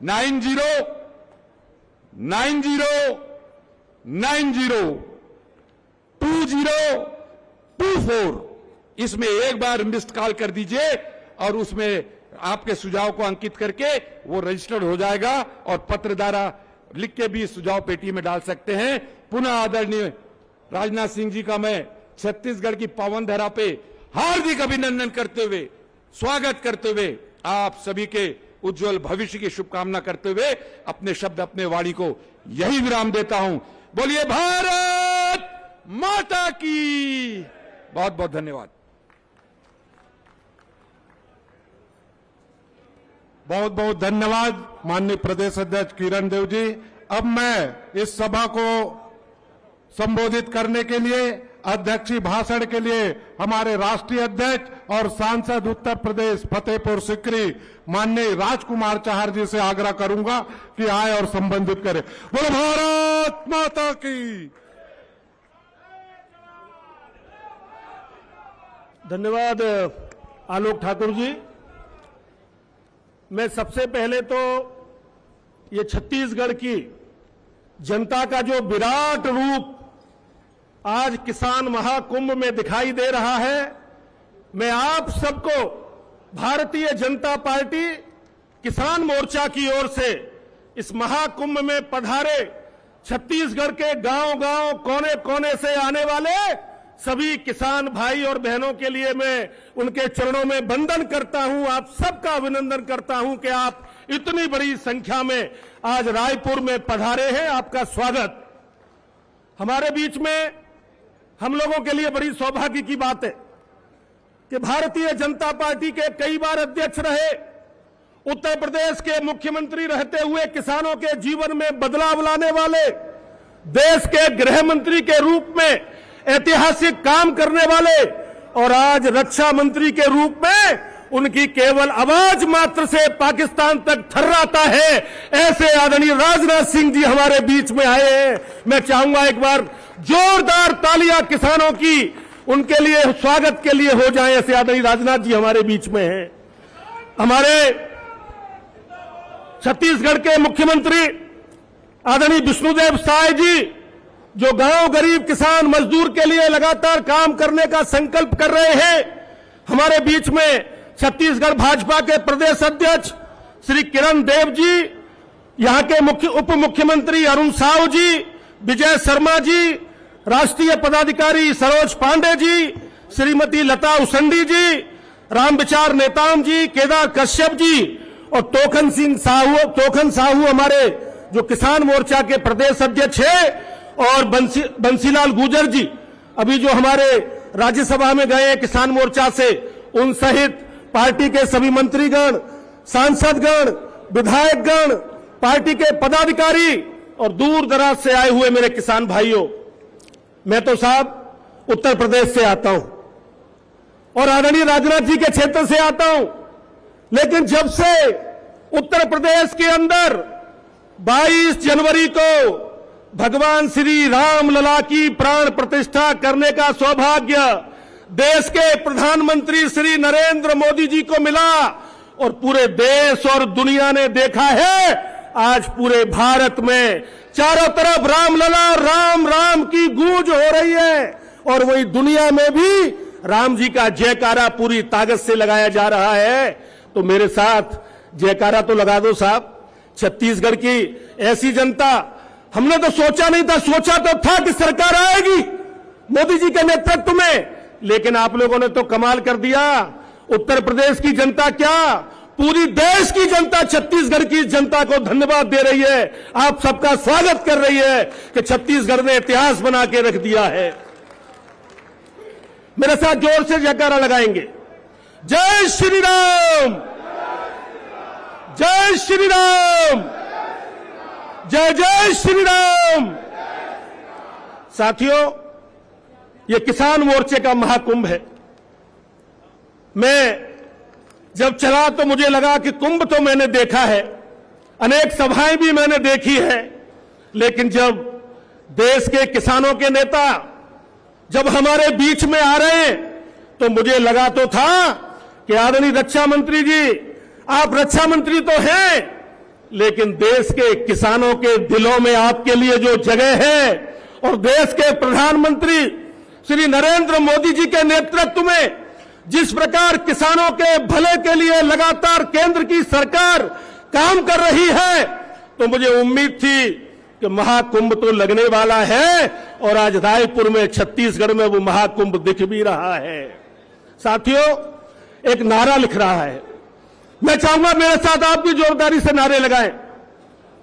E: 9090902024, इसमें एक बार मिस्ड कॉल कर दीजिए और उसमें आपके सुझाव को अंकित करके वो रजिस्टर्ड हो जाएगा और पत्र द्वारा लिख के भी सुझाव पेटी में डाल सकते हैं। पुनः आदरणीय राजनाथ सिंह जी का मैं छत्तीसगढ़ की पावन धरा पे हार्दिक अभिनंदन करते हुए, स्वागत करते हुए, आप सभी के उज्जवल भविष्य की शुभकामना करते हुए अपने शब्द, अपने वाणी को यही विराम देता हूं। बोलिए भारत माता की। बहुत बहुत धन्यवाद।
B: बहुत बहुत धन्यवाद माननीय प्रदेश अध्यक्ष किरण देव जी। अब मैं इस सभा को संबोधित करने के लिए, अध्यक्षीय भाषण के लिए हमारे राष्ट्रीय अध्यक्ष और सांसद उत्तर प्रदेश फतेहपुर सिकरी माननीय राजकुमार चाहर जी से आग्रह करूंगा कि आए और संबोधित करें। बोलो भारत माता की।
F: धन्यवाद आलोक ठाकुर जी। मैं सबसे पहले तो ये छत्तीसगढ़ की जनता का जो विराट रूप आज किसान महाकुंभ में दिखाई दे रहा है, मैं आप सबको भारतीय जनता पार्टी किसान मोर्चा की ओर से इस महाकुंभ में पधारे छत्तीसगढ़ के गांव-गांव, कोने-कोने से आने वाले सभी किसान भाई और बहनों के लिए मैं उनके चरणों में वंदन करता हूं। आप सबका अभिनंदन करता हूं कि आप इतनी बड़ी संख्या में आज रायपुर में पधारे हैं। आपका स्वागत। हमारे बीच में हम लोगों के लिए बड़ी सौभाग्य की बात है कि भारतीय जनता पार्टी के कई बार अध्यक्ष रहे, उत्तर प्रदेश के मुख्यमंत्री रहते हुए किसानों के जीवन में बदलाव लाने वाले, देश के गृह मंत्री के रूप में ऐतिहासिक काम करने वाले और आज रक्षा मंत्री के रूप में उनकी केवल आवाज मात्र से पाकिस्तान तक थर्राता है, ऐसे आदरणीय राजनाथ सिंह जी हमारे बीच में आए हैं। मैं चाहूंगा एक बार जोरदार तालियां किसानों की उनके लिए, स्वागत के लिए हो जाएं। ऐसे आदरणीय राजनाथ जी हमारे बीच में हैं। हमारे छत्तीसगढ़ के मुख्यमंत्री आदरणीय विष्णुदेव साय जी, जो गांव, गरीब, किसान, मजदूर के लिए लगातार काम करने का संकल्प कर रहे हैं, हमारे बीच में छत्तीसगढ़ भाजपा के प्रदेश अध्यक्ष श्री किरण देव जी, यहां के उप मुख्यमंत्री अरुण साव जी, विजय शर्मा जी, राष्ट्रीय पदाधिकारी सरोज पांडे जी, श्रीमती लता उसंडी जी, रामविचार नेताम जी, केदार कश्यप जी और तोखन साहू हमारे जो किसान मोर्चा के प्रदेश अध्यक्ष हैं और बंसीलाल गुर्जर जी अभी जो हमारे राज्यसभा में गए किसान मोर्चा से, उन सहित पार्टी के सभी मंत्रीगण, सांसदगण, विधायकगण, पार्टी के पदाधिकारी और दूर दराज से आए हुए मेरे किसान भाइयों, मैं तो साहब उत्तर प्रदेश से आता हूं और आदरणीय राजनाथ जी के क्षेत्र से आता हूं, लेकिन जब से उत्तर प्रदेश के अंदर 22 जनवरी को भगवान श्री राम लला की प्राण प्रतिष्ठा करने का सौभाग्य देश के प्रधानमंत्री श्री नरेंद्र मोदी जी को मिला और पूरे देश और दुनिया ने देखा है, आज पूरे भारत में चारों तरफ रामलला राम राम की गूंज हो रही है और वही दुनिया में भी राम जी का जयकारा पूरी ताकत से लगाया जा रहा है। तो मेरे साथ जयकारा तो लगा दो साहब। छत्तीसगढ़ की ऐसी जनता, हमने तो सोचा नहीं था, सोचा तो था कि सरकार आएगी मोदी जी के नेतृत्व में, लेकिन आप लोगों ने तो कमाल कर दिया। उत्तर प्रदेश की जनता क्या, पूरी देश की जनता छत्तीसगढ़ की जनता को धन्यवाद दे रही है, आप सबका स्वागत कर रही है कि छत्तीसगढ़ ने इतिहास बना के रख दिया है। मेरे साथ जोर से जयकारा लगाएंगे। जय श्री राम, जय श्री राम, जय जय श्री राम। साथियों, ये किसान मोर्चे का महाकुंभ है। मैं जब चला तो मुझे लगा कि कुंभ तो मैंने देखा है, अनेक सभाएं भी मैंने देखी है, लेकिन जब देश के किसानों के नेता जब हमारे बीच में आ रहे हैं तो मुझे लगा तो था कि आदरणीय रक्षा मंत्री जी, आप रक्षा मंत्री तो हैं, लेकिन देश के किसानों के दिलों में आपके लिए जो जगह है और देश के प्रधानमंत्री श्री नरेंद्र मोदी जी के नेतृत्व में जिस प्रकार किसानों के भले के लिए लगातार केंद्र की सरकार काम कर रही है, तो मुझे उम्मीद थी कि महाकुंभ तो लगने वाला है और आज रायपुर में छत्तीसगढ़ में वो महाकुंभ दिख भी रहा है। साथियों, एक नारा लिख रहा है, मैं चाहूंगा मेरे साथ आप भी जोरदारी से नारे लगाएं।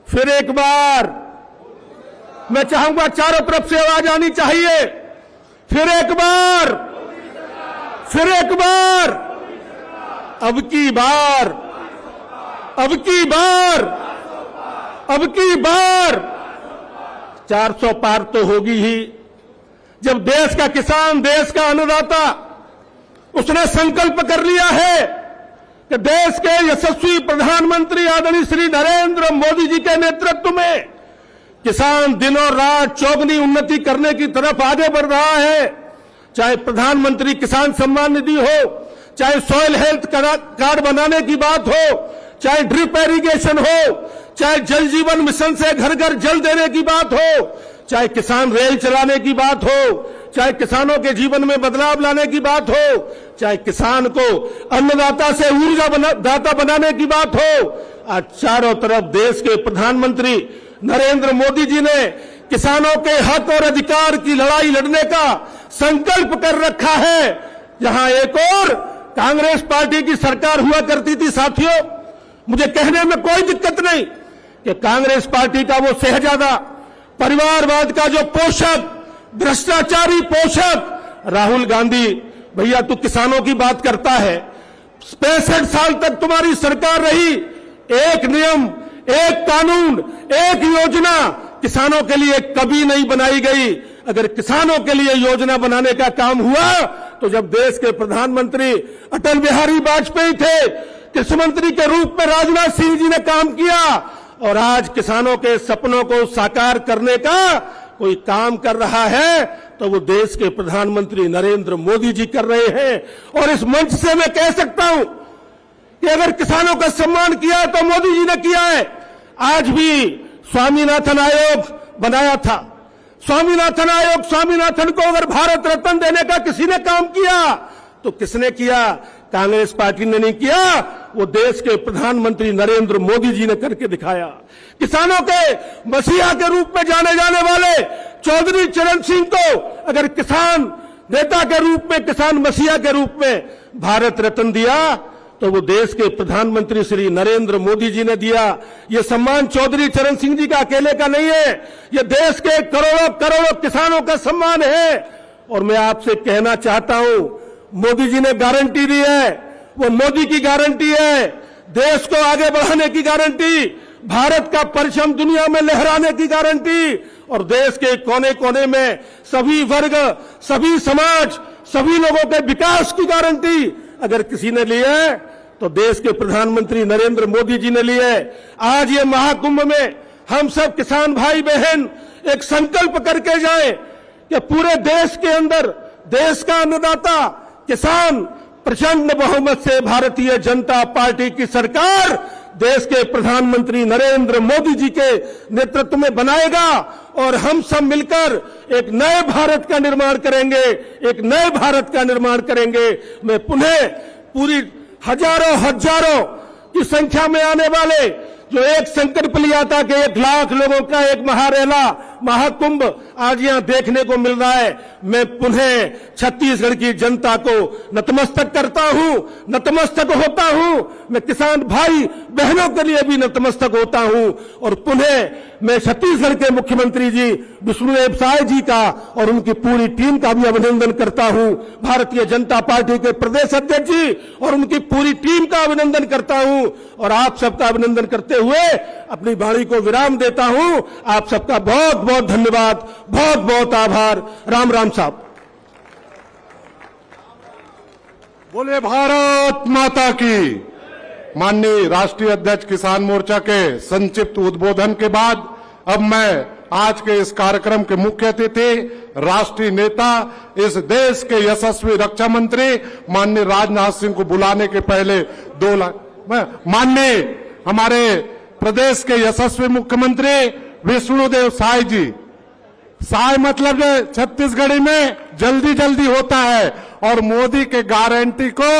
F: फिर एक बार मैं चाहूंगा चारों तरफ से आवाज आनी चाहिए। फिर एक बार, फिर एक बार, अब की बार, अब की बार, अब की बार 400 पार तो होगी ही। जब देश का किसान, देश का अन्नदाता, उसने संकल्प कर लिया है कि देश के यशस्वी प्रधानमंत्री आदरणीय श्री नरेंद्र मोदी जी के नेतृत्व में किसान दिनों रात चौगुनी उन्नति करने की तरफ आगे बढ़ रहा है। चाहे प्रधानमंत्री किसान सम्मान निधि हो, चाहे सॉइल हेल्थ कार्ड बनाने की बात हो, चाहे ड्रिप इरिगेशन हो, चाहे जल जीवन मिशन से घर घर जल देने की बात हो, चाहे किसान रेल चलाने की बात हो, चाहे किसानों के जीवन में बदलाव लाने की बात हो, चाहे किसान को अन्नदाता से ऊर्जा दाता बनाने की बात हो, आज चारों तरफ देश के प्रधानमंत्री नरेंद्र मोदी जी ने किसानों के हक और अधिकार की लड़ाई लड़ने का संकल्प कर रखा है। जहां एक और कांग्रेस पार्टी की सरकार हुआ करती थी, साथियों, मुझे कहने में कोई दिक्कत नहीं कि कांग्रेस पार्टी का वो शहजादा, परिवारवाद का जो पोषक, भ्रष्टाचारी पोषक राहुल गांधी, भैया तू किसानों की बात करता है, 65 साल तक तुम्हारी सरकार रही, एक नियम, एक कानून, एक योजना किसानों के लिए कभी नहीं बनाई गई। अगर किसानों के लिए योजना बनाने का काम हुआ तो जब देश के प्रधानमंत्री अटल बिहारी वाजपेयी थे, कृषि मंत्री के रूप में राजनाथ सिंह जी ने काम किया और आज किसानों के सपनों को साकार करने का कोई काम कर रहा है तो वो देश के प्रधानमंत्री नरेंद्र मोदी जी कर रहे हैं। और इस मंच से मैं कह सकता हूं कि अगर किसानों का सम्मान किया तो मोदी जी ने किया है। आज भी स्वामीनाथन आयोग बनाया था, स्वामीनाथन आयोग, स्वामीनाथन को अगर भारत रत्न देने का किसी ने काम किया तो किसने किया? कांग्रेस पार्टी ने नहीं किया, वो देश के प्रधानमंत्री नरेंद्र मोदी जी ने करके दिखाया। किसानों के मसीहा के रूप में जाने जाने वाले चौधरी चरण सिंह को अगर किसान नेता के रूप में, किसान मसीहा के रूप में भारत रत्न दिया तो वो देश के प्रधानमंत्री श्री नरेंद्र मोदी जी ने दिया। ये सम्मान चौधरी चरण सिंह जी का अकेले का नहीं है, ये देश के करोड़ों करोड़ों किसानों का सम्मान है। और मैं आपसे कहना चाहता हूं, मोदी जी ने गारंटी दी है, वो मोदी की गारंटी है, देश को आगे बढ़ाने की गारंटी, भारत का परचम दुनिया में लहराने की गारंटी, और देश के कोने कोने में सभी वर्ग, सभी समाज, सभी लोगों के विकास की गारंटी अगर किसी ने ली है तो देश के प्रधानमंत्री नरेंद्र मोदी जी ने ली है। आज ये महाकुंभ में हम सब किसान भाई बहन एक संकल्प करके जाएं कि पूरे देश के अंदर देश का अन्नदाता किसान प्रचंड बहुमत से भारतीय जनता पार्टी की सरकार देश के प्रधानमंत्री नरेंद्र मोदी जी के नेतृत्व में बनाएगा, और हम सब मिलकर एक नए भारत का निर्माण करेंगे, एक नए भारत का निर्माण करेंगे। मैं पुनः पूरी हजारों की संख्या में आने वाले जो एक संकल्प लिया था कि 1 लाख लोगों का एक महारेला महाकुंभ आज यहां देखने को मिल रहा है। मैं पुनः छत्तीसगढ़ की जनता को नतमस्तक करता हूं, नतमस्तक होता हूं। मैं किसान भाई बहनों के लिए भी नतमस्तक होता हूं, और पुनः मैं छत्तीसगढ़ के मुख्यमंत्री जी विष्णुदेव साय जी का और उनकी पूरी टीम का भी अभिनंदन करता हूं। भारतीय जनता पार्टी के प्रदेश अध्यक्ष जी और उनकी पूरी टीम का अभिनंदन करता हूं, और आप सबका अभिनंदन करते हुए अपनी वाणी को विराम देता हूं। आप सबका बहुत बहुत धन्यवाद, बहुत बहुत आभार। राम राम साहब।
B: बोले भारत माता की। माननीय राष्ट्रीय अध्यक्ष किसान मोर्चा के संक्षिप्त उद्बोधन के बाद अब मैं आज के इस कार्यक्रम के मुख्य अतिथि, राष्ट्रीय नेता, इस देश के यशस्वी रक्षा मंत्री माननीय राजनाथ सिंह को बुलाने के पहले 2 लाख माननीय हमारे प्रदेश के यशस्वी मुख्यमंत्री विष्णुदेव साय जी। साय मतलब छत्तीसगढ़ी में जल्दी जल्दी होता है, और मोदी के गारंटी को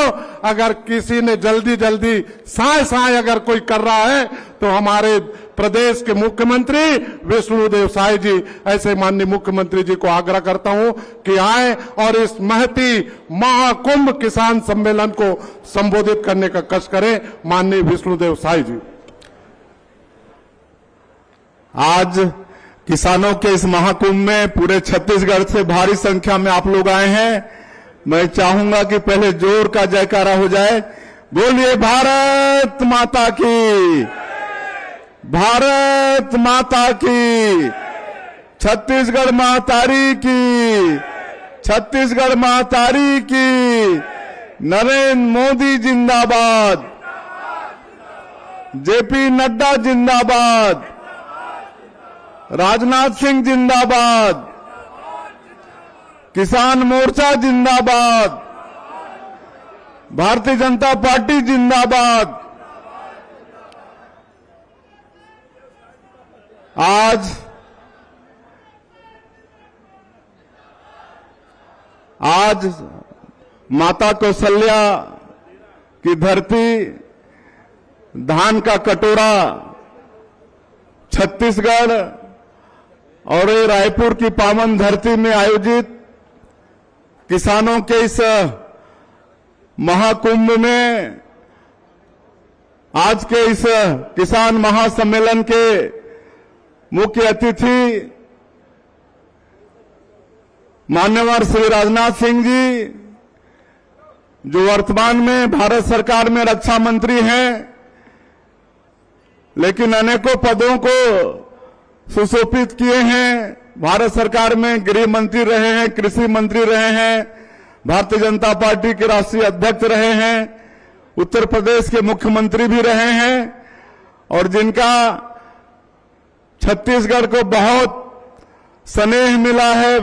B: अगर किसी ने जल्दी जल्दी साय साय अगर कोई कर रहा है तो हमारे प्रदेश के मुख्यमंत्री विष्णुदेव साय जी। ऐसे माननीय मुख्यमंत्री जी को आग्रह करता हूं कि आए और इस महती महाकुंभ किसान सम्मेलन को संबोधित करने का कष्ट करें। माननीय विष्णुदेव साय जी।
C: आज किसानों के इस महाकुंभ में पूरे छत्तीसगढ़ से भारी संख्या में आप लोग आए हैं। मैं चाहूंगा कि पहले जोर का जयकारा हो जाए। बोलिए भारत माता की, भारत माता की, छत्तीसगढ़ महातारी की, छत्तीसगढ़ महातारी की, नरेंद्र मोदी जिंदाबाद, जेपी नड्डा जिंदाबाद, राजनाथ सिंह जिंदाबाद, किसान मोर्चा जिंदाबाद, भारतीय जनता पार्टी जिंदाबाद। आज माता कौशल्या की धरती, धान का कटोरा छत्तीसगढ़ और रायपुर की पावन धरती में आयोजित किसानों के इस महाकुंभ में आज के इस किसान महासम्मेलन के मुख्य अतिथि मान्यवर श्री राजनाथ सिंह जी, जो वर्तमान में भारत सरकार में रक्षा मंत्री हैं, लेकिन अनेकों पदों को सुशोभित किए हैं। भारत सरकार में गृह मंत्री रहे हैं, कृषि मंत्री रहे हैं, भारतीय जनता पार्टी के राष्ट्रीय अध्यक्ष रहे हैं, उत्तर प्रदेश के मुख्यमंत्री भी रहे हैं, और जिनका छत्तीसगढ़ को बहुत स्नेह मिला है,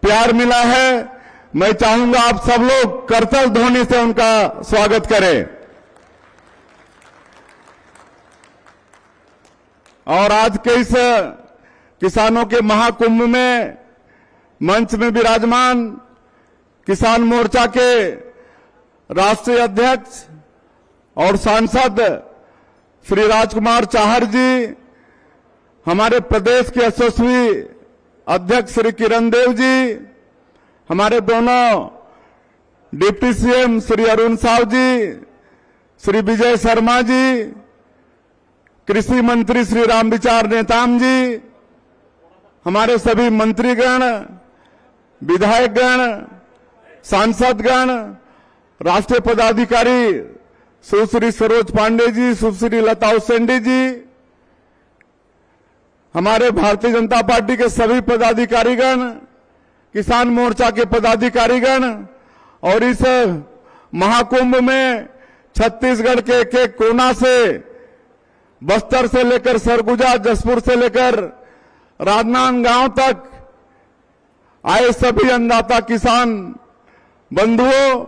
C: प्यार मिला है। मैं चाहूंगा आप सब लोग करतल ध्वनि से उनका स्वागत करें। और आज के इस किसानों के महाकुंभ में मंच में विराजमान किसान मोर्चा के राष्ट्रीय अध्यक्ष और सांसद श्री राजकुमार चाहर जी, हमारे प्रदेश के यशस्वी अध्यक्ष श्री किरण देव जी, हमारे दोनों डिप्टी सीएम श्री अरुण साव जी,
E: श्री विजय शर्मा जी, कृषि मंत्री श्री रामविचार नेताम जी, हमारे सभी मंत्रीगण, विधायकगण, सांसदगण, राष्ट्रीय पदाधिकारी सुश्री सरोज पांडे जी, सुश्री लता उसेंडी जी, हमारे भारतीय जनता पार्टी के सभी पदाधिकारीगण, किसान मोर्चा के पदाधिकारीगण और इस महाकुंभ में छत्तीसगढ़ के एक एक कोना से, बस्तर से लेकर सरगुजा, जसपुर से लेकर राजनांदगांव तक आए सभी अन्नदाता किसान बंधुओं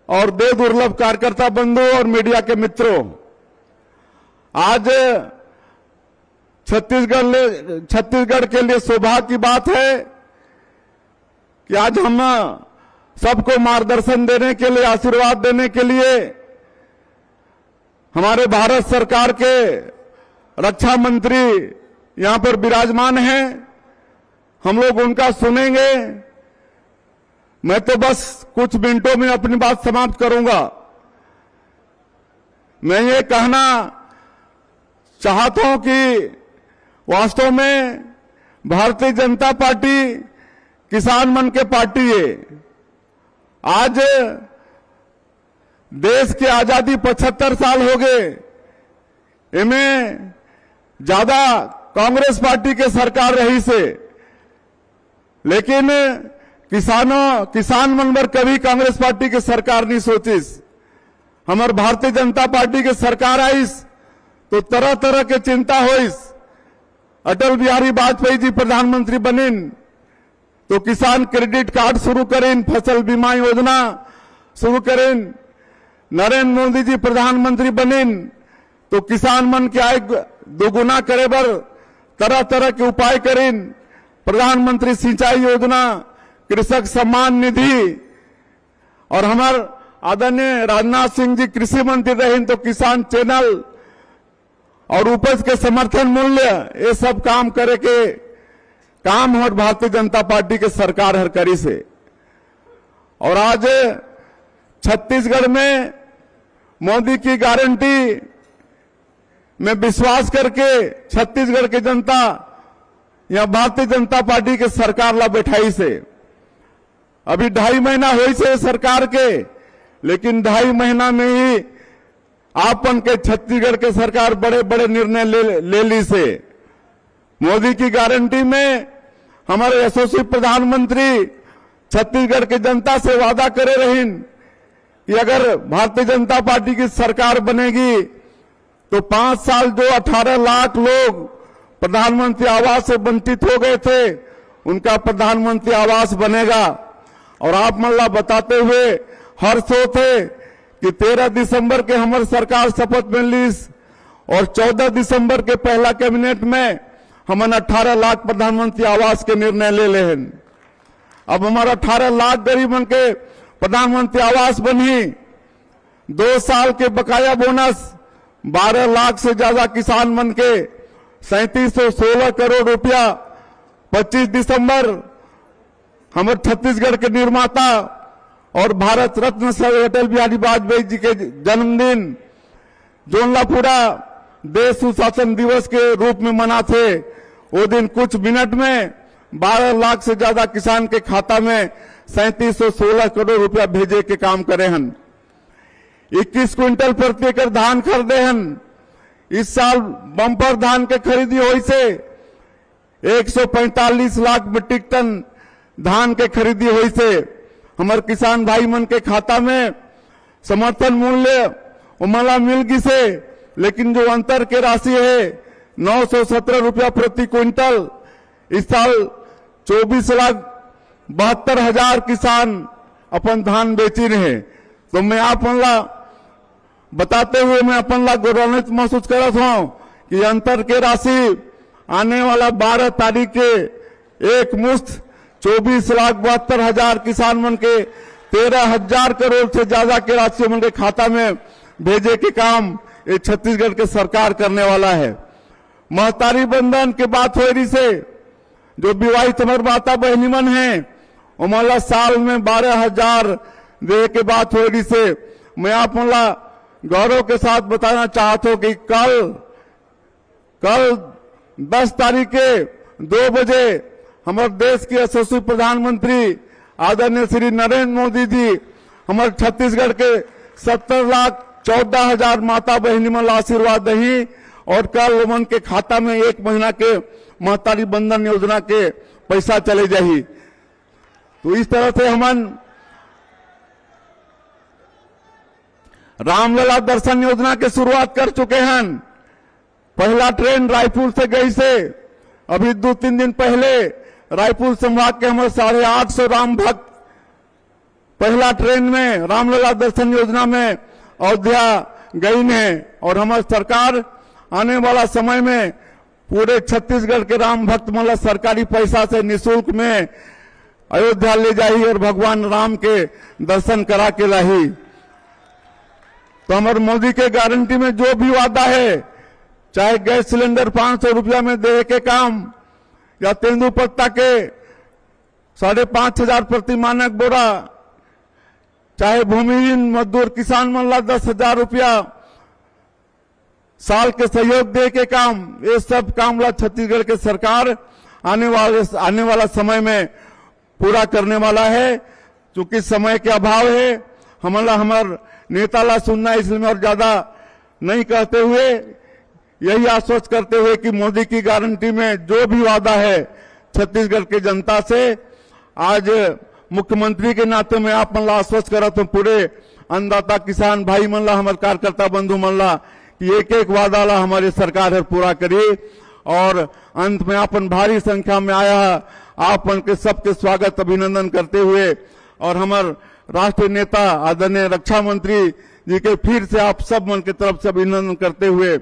E: और दे दुर्लभ कार्यकर्ता बंधुओं और मीडिया के मित्रों, आज छत्तीसगढ़ के लिए सौभाग्य की बात है कि आज हम सबको मार्गदर्शन देने के लिए, आशीर्वाद देने के लिए हमारे भारत सरकार के रक्षा मंत्री यहां पर विराजमान हैं। हम लोग उनका सुनेंगे। मैं तो बस कुछ मिनटों में अपनी बात समाप्त करूंगा। मैं ये कहना चाहता हूं कि वास्तव में भारतीय जनता पार्टी किसान मन के पार्टी है। आज देश की आजादी 75 साल हो गए, इनमें ज्यादा कांग्रेस पार्टी के सरकार रही से, लेकिन किसान मन पर कभी कांग्रेस पार्टी की सरकार नहीं सोचिस। हमारे भारतीय जनता पार्टी की सरकार आईस तो तरह तरह के चिंता होइस। अटल बिहारी वाजपेयी जी प्रधानमंत्री बनिन तो किसान क्रेडिट कार्ड शुरू करें, फसल बीमा योजना शुरू करें। नरेंद्र मोदी जी प्रधानमंत्री बनिन तो किसान मन की आय दोगुना करे बर तरह तरह के उपाय करें। प्रधानमंत्री सिंचाई योजना, कृषक सम्मान निधि, और हमारे आदरणीय राजनाथ सिंह जी कृषि मंत्री रहे तो किसान चैनल और उपज के समर्थन मूल्य, ये सब काम करे के काम हो भारतीय जनता पार्टी के सरकार हर करी से। और आज छत्तीसगढ़ में मोदी की गारंटी में विश्वास करके छत्तीसगढ़ की जनता या भारतीय जनता पार्टी के सरकार ला बैठाई से। अभी 2.5 महीना हुई से सरकार के, लेकिन 2.5 महीना में ही आपन के छत्तीसगढ़ के सरकार बड़े बड़े निर्णय ले ली से। मोदी की गारंटी में हमारे यशस्वी प्रधानमंत्री छत्तीसगढ़ की जनता से वादा करे रहीन कि अगर भारतीय जनता पार्टी की सरकार बनेगी तो 5 साल जो 18 लाख लोग प्रधानमंत्री आवास से वंचित हो गए थे, उनका प्रधानमंत्री आवास बनेगा। और आप मल्ला बताते हुए हर्ष होते कि 13 दिसंबर के हमारी सरकार शपथ में लीस और 14 दिसंबर के पहला कैबिनेट में हमन 18 लाख प्रधानमंत्री आवास के निर्णय ले ले हैं। अब हमारा 18 लाख गरीबन के प्रधानमंत्री आवास बनी। 2 साल के बकाया बोनस 12 लाख से ज्यादा किसान मन के 3716 करोड़ रुपया 25 दिसंबर हमारे छत्तीसगढ़ के निर्माता और भारत रत्न सर अटल बिहारी वाजपेयी जी के जन्मदिन जोनला पूरा देश सुशासन दिवस के रूप में मनाते, वो दिन कुछ मिनट में 12 लाख से ज्यादा किसान के खाता में 3716 करोड़ रुपया भेजे के काम करे हन। 21 क्विंटल प्रति एकड़ धान खरीदे हन। इस साल बम्पर धान के खरीदी हुई से 145 लाख मीट्रिक टन धान के खरीदी हुई से हमारे किसान भाई मन के खाता में समर्थन मूल्य उमला मिल गई से, लेकिन जो अंतर के राशि है 917 रुपया प्रति क्विंटल, इस साल 24,72,000 किसान अपन धान बेची रहे। तो मैं आप बताते हुए मैं अपन ला गौरवान्वित महसूस करत हूं कि अंतर के राशि आने वाला 12 तारीख के एक मुश्त 24,72,000 किसान मन के 13,000 करोड़ से ज्यादा के राशि मन के खाता में भेजे के काम ये छत्तीसगढ़ के सरकार करने वाला है। महतारी बंधन के बात हो रही से जो विवाहित हमारे माता बहनी मन है उमला साल में 12,000 दे के बात हो रही से मैं आप मला
G: गौरव के साथ बताना चाहता हूं कि कल 10 तारीख के 2 बजे हमारे देश के यशस्वी प्रधानमंत्री आदरणीय श्री नरेंद्र मोदी जी हमारे छत्तीसगढ़ के 70,14,000 माता बहनी मन आशीर्वाद दही और कल उमन के खाता में 1 महीना के महतारी बंधन योजना के पैसा चले जाही। तो इस तरह से हमन रामलला दर्शन योजना के शुरुआत कर चुके हैं। पहला ट्रेन रायपुर से गई से अभी 2-3 दिन पहले रायपुर संभाग के हमारे 850 राम भक्त पहला ट्रेन में रामलला दर्शन योजना में अयोध्या गई है और हमारी सरकार आने वाला समय में पूरे छत्तीसगढ़ के राम भक्त मतलब सरकारी पैसा से निःशुल्क में अयोध्या ले जाही और भगवान राम के दर्शन करा के लाही। तो हमारे मोदी के गारंटी में जो भी वादा है, चाहे गैस सिलेंडर 500 रुपया में दे के काम या तेंदुपत्ता के 5,500 प्रति मानक बोरा, चाहे भूमिहीन मजदूर किसान मन ला 10,000 रुपया साल के सहयोग दे के काम, ये सब काम ला छत्तीसगढ़ के सरकार आने वाला समय में पूरा करने वाला है। चूंकि समय के अभाव है, हमार नेता ला सुनना, इसलिए और ज्यादा नहीं कहते हुए यही आश्वस्त करते हुए कि मोदी की गारंटी में जो भी वादा है छत्तीसगढ़ की जनता से, आज मुख्यमंत्री के नाते में आप मन ला आश्वस्त करत हूं पूरे अन्नदाता किसान भाई मन ला, हमारे कार्यकर्ता बंधु मन ला कि एक वादा ला हमारी सरकार है पूरा करी। और अंत में आपन भारी संख्या में आया, आप मन के सबके स्वागत अभिनंदन करते हुए और हमारे राष्ट्रीय नेता आदरणीय रक्षा मंत्री जी के फिर से आप सब मन के तरफ से अभिनंदन करते हुए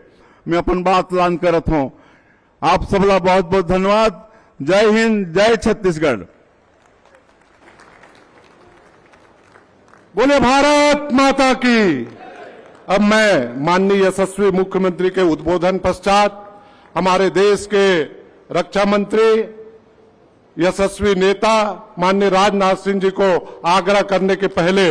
G: मैं अपन बात ऐलान करत हूं। आप सबला बहुत बहुत धन्यवाद। जय हिंद, जय छत्तीसगढ़।
B: बोले भारत माता की। अब मैं माननीय यशस्वी मुख्यमंत्री के उद्बोधन पश्चात हमारे देश के रक्षा मंत्री यशस्वी नेता माननीय राजनाथ सिंह जी को आग्रह करने के पहले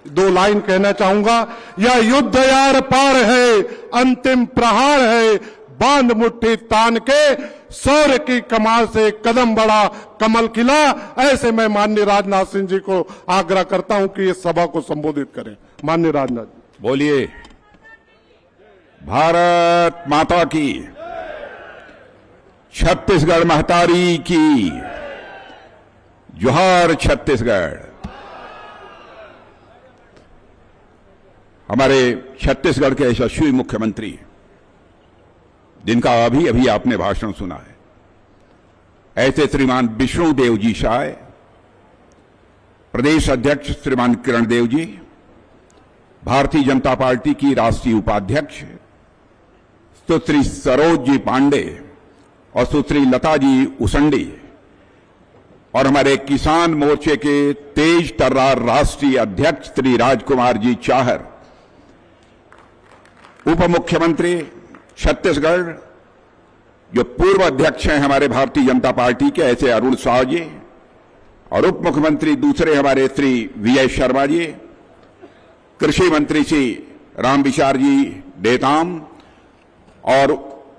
B: 2 लाइन कहना चाहूंगा। यह युद्ध यार पार है, अंतिम प्रहार है, बांध मुट्ठी तान के शौर्य की कमाल से कदम बढ़ा कमल खिला। ऐसे मैं माननीय राजनाथ सिंह जी को आग्रह करता हूं कि इस सभा को संबोधित करें। माननीय राजनाथ जी
H: बोलिए। भारत माता की, छत्तीसगढ़ महतारी की, जोहार छत्तीसगढ़। हमारे छत्तीसगढ़ के यशस्वी मुख्यमंत्री जिनका अभी अभी आपने भाषण सुना है, ऐसे श्रीमान विष्णुदेव जी शाह, प्रदेश अध्यक्ष श्रीमान किरण देव जी, भारतीय जनता पार्टी की राष्ट्रीय उपाध्यक्ष सुश्री सरोज जी पांडे और सुश्री लता जी उसंडी और हमारे किसान मोर्चे के तेज तर्रार राष्ट्रीय अध्यक्ष श्री राजकुमार जी चाहर, उप मुख्यमंत्री छत्तीसगढ़ जो पूर्व अध्यक्ष हैं हमारे भारतीय जनता पार्टी के ऐसे अरुण साव जी, और उप मुख्यमंत्री दूसरे हमारे श्री विजय शर्मा जी, कृषि मंत्री श्री रामविचार जी डेताम और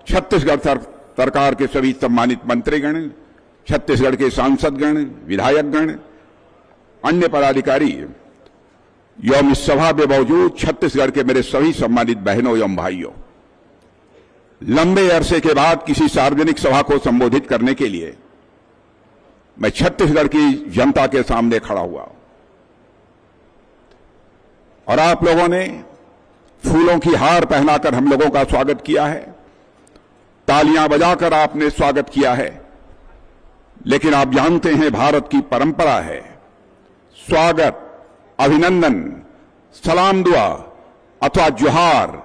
H: छत्तीसगढ़ सरकार के सभी सम्मानित मंत्रीगण, छत्तीसगढ़ के सांसदगण, विधायकगण, अन्य पदाधिकारी एवं इस सभा में मौजूद छत्तीसगढ़ के मेरे सभी सम्मानित बहनों एवं भाइयों, लंबे अरसे के बाद किसी सार्वजनिक सभा को संबोधित करने के लिए मैं छत्तीसगढ़ की जनता के सामने खड़ा हुआ और आप लोगों ने फूलों की हार पहनाकर हम लोगों का स्वागत किया है, तालियां बजाकर आपने स्वागत किया है। लेकिन आप जानते हैं भारत की परंपरा है स्वागत, अभिनंदन, सलाम दुआ अथवा जोहार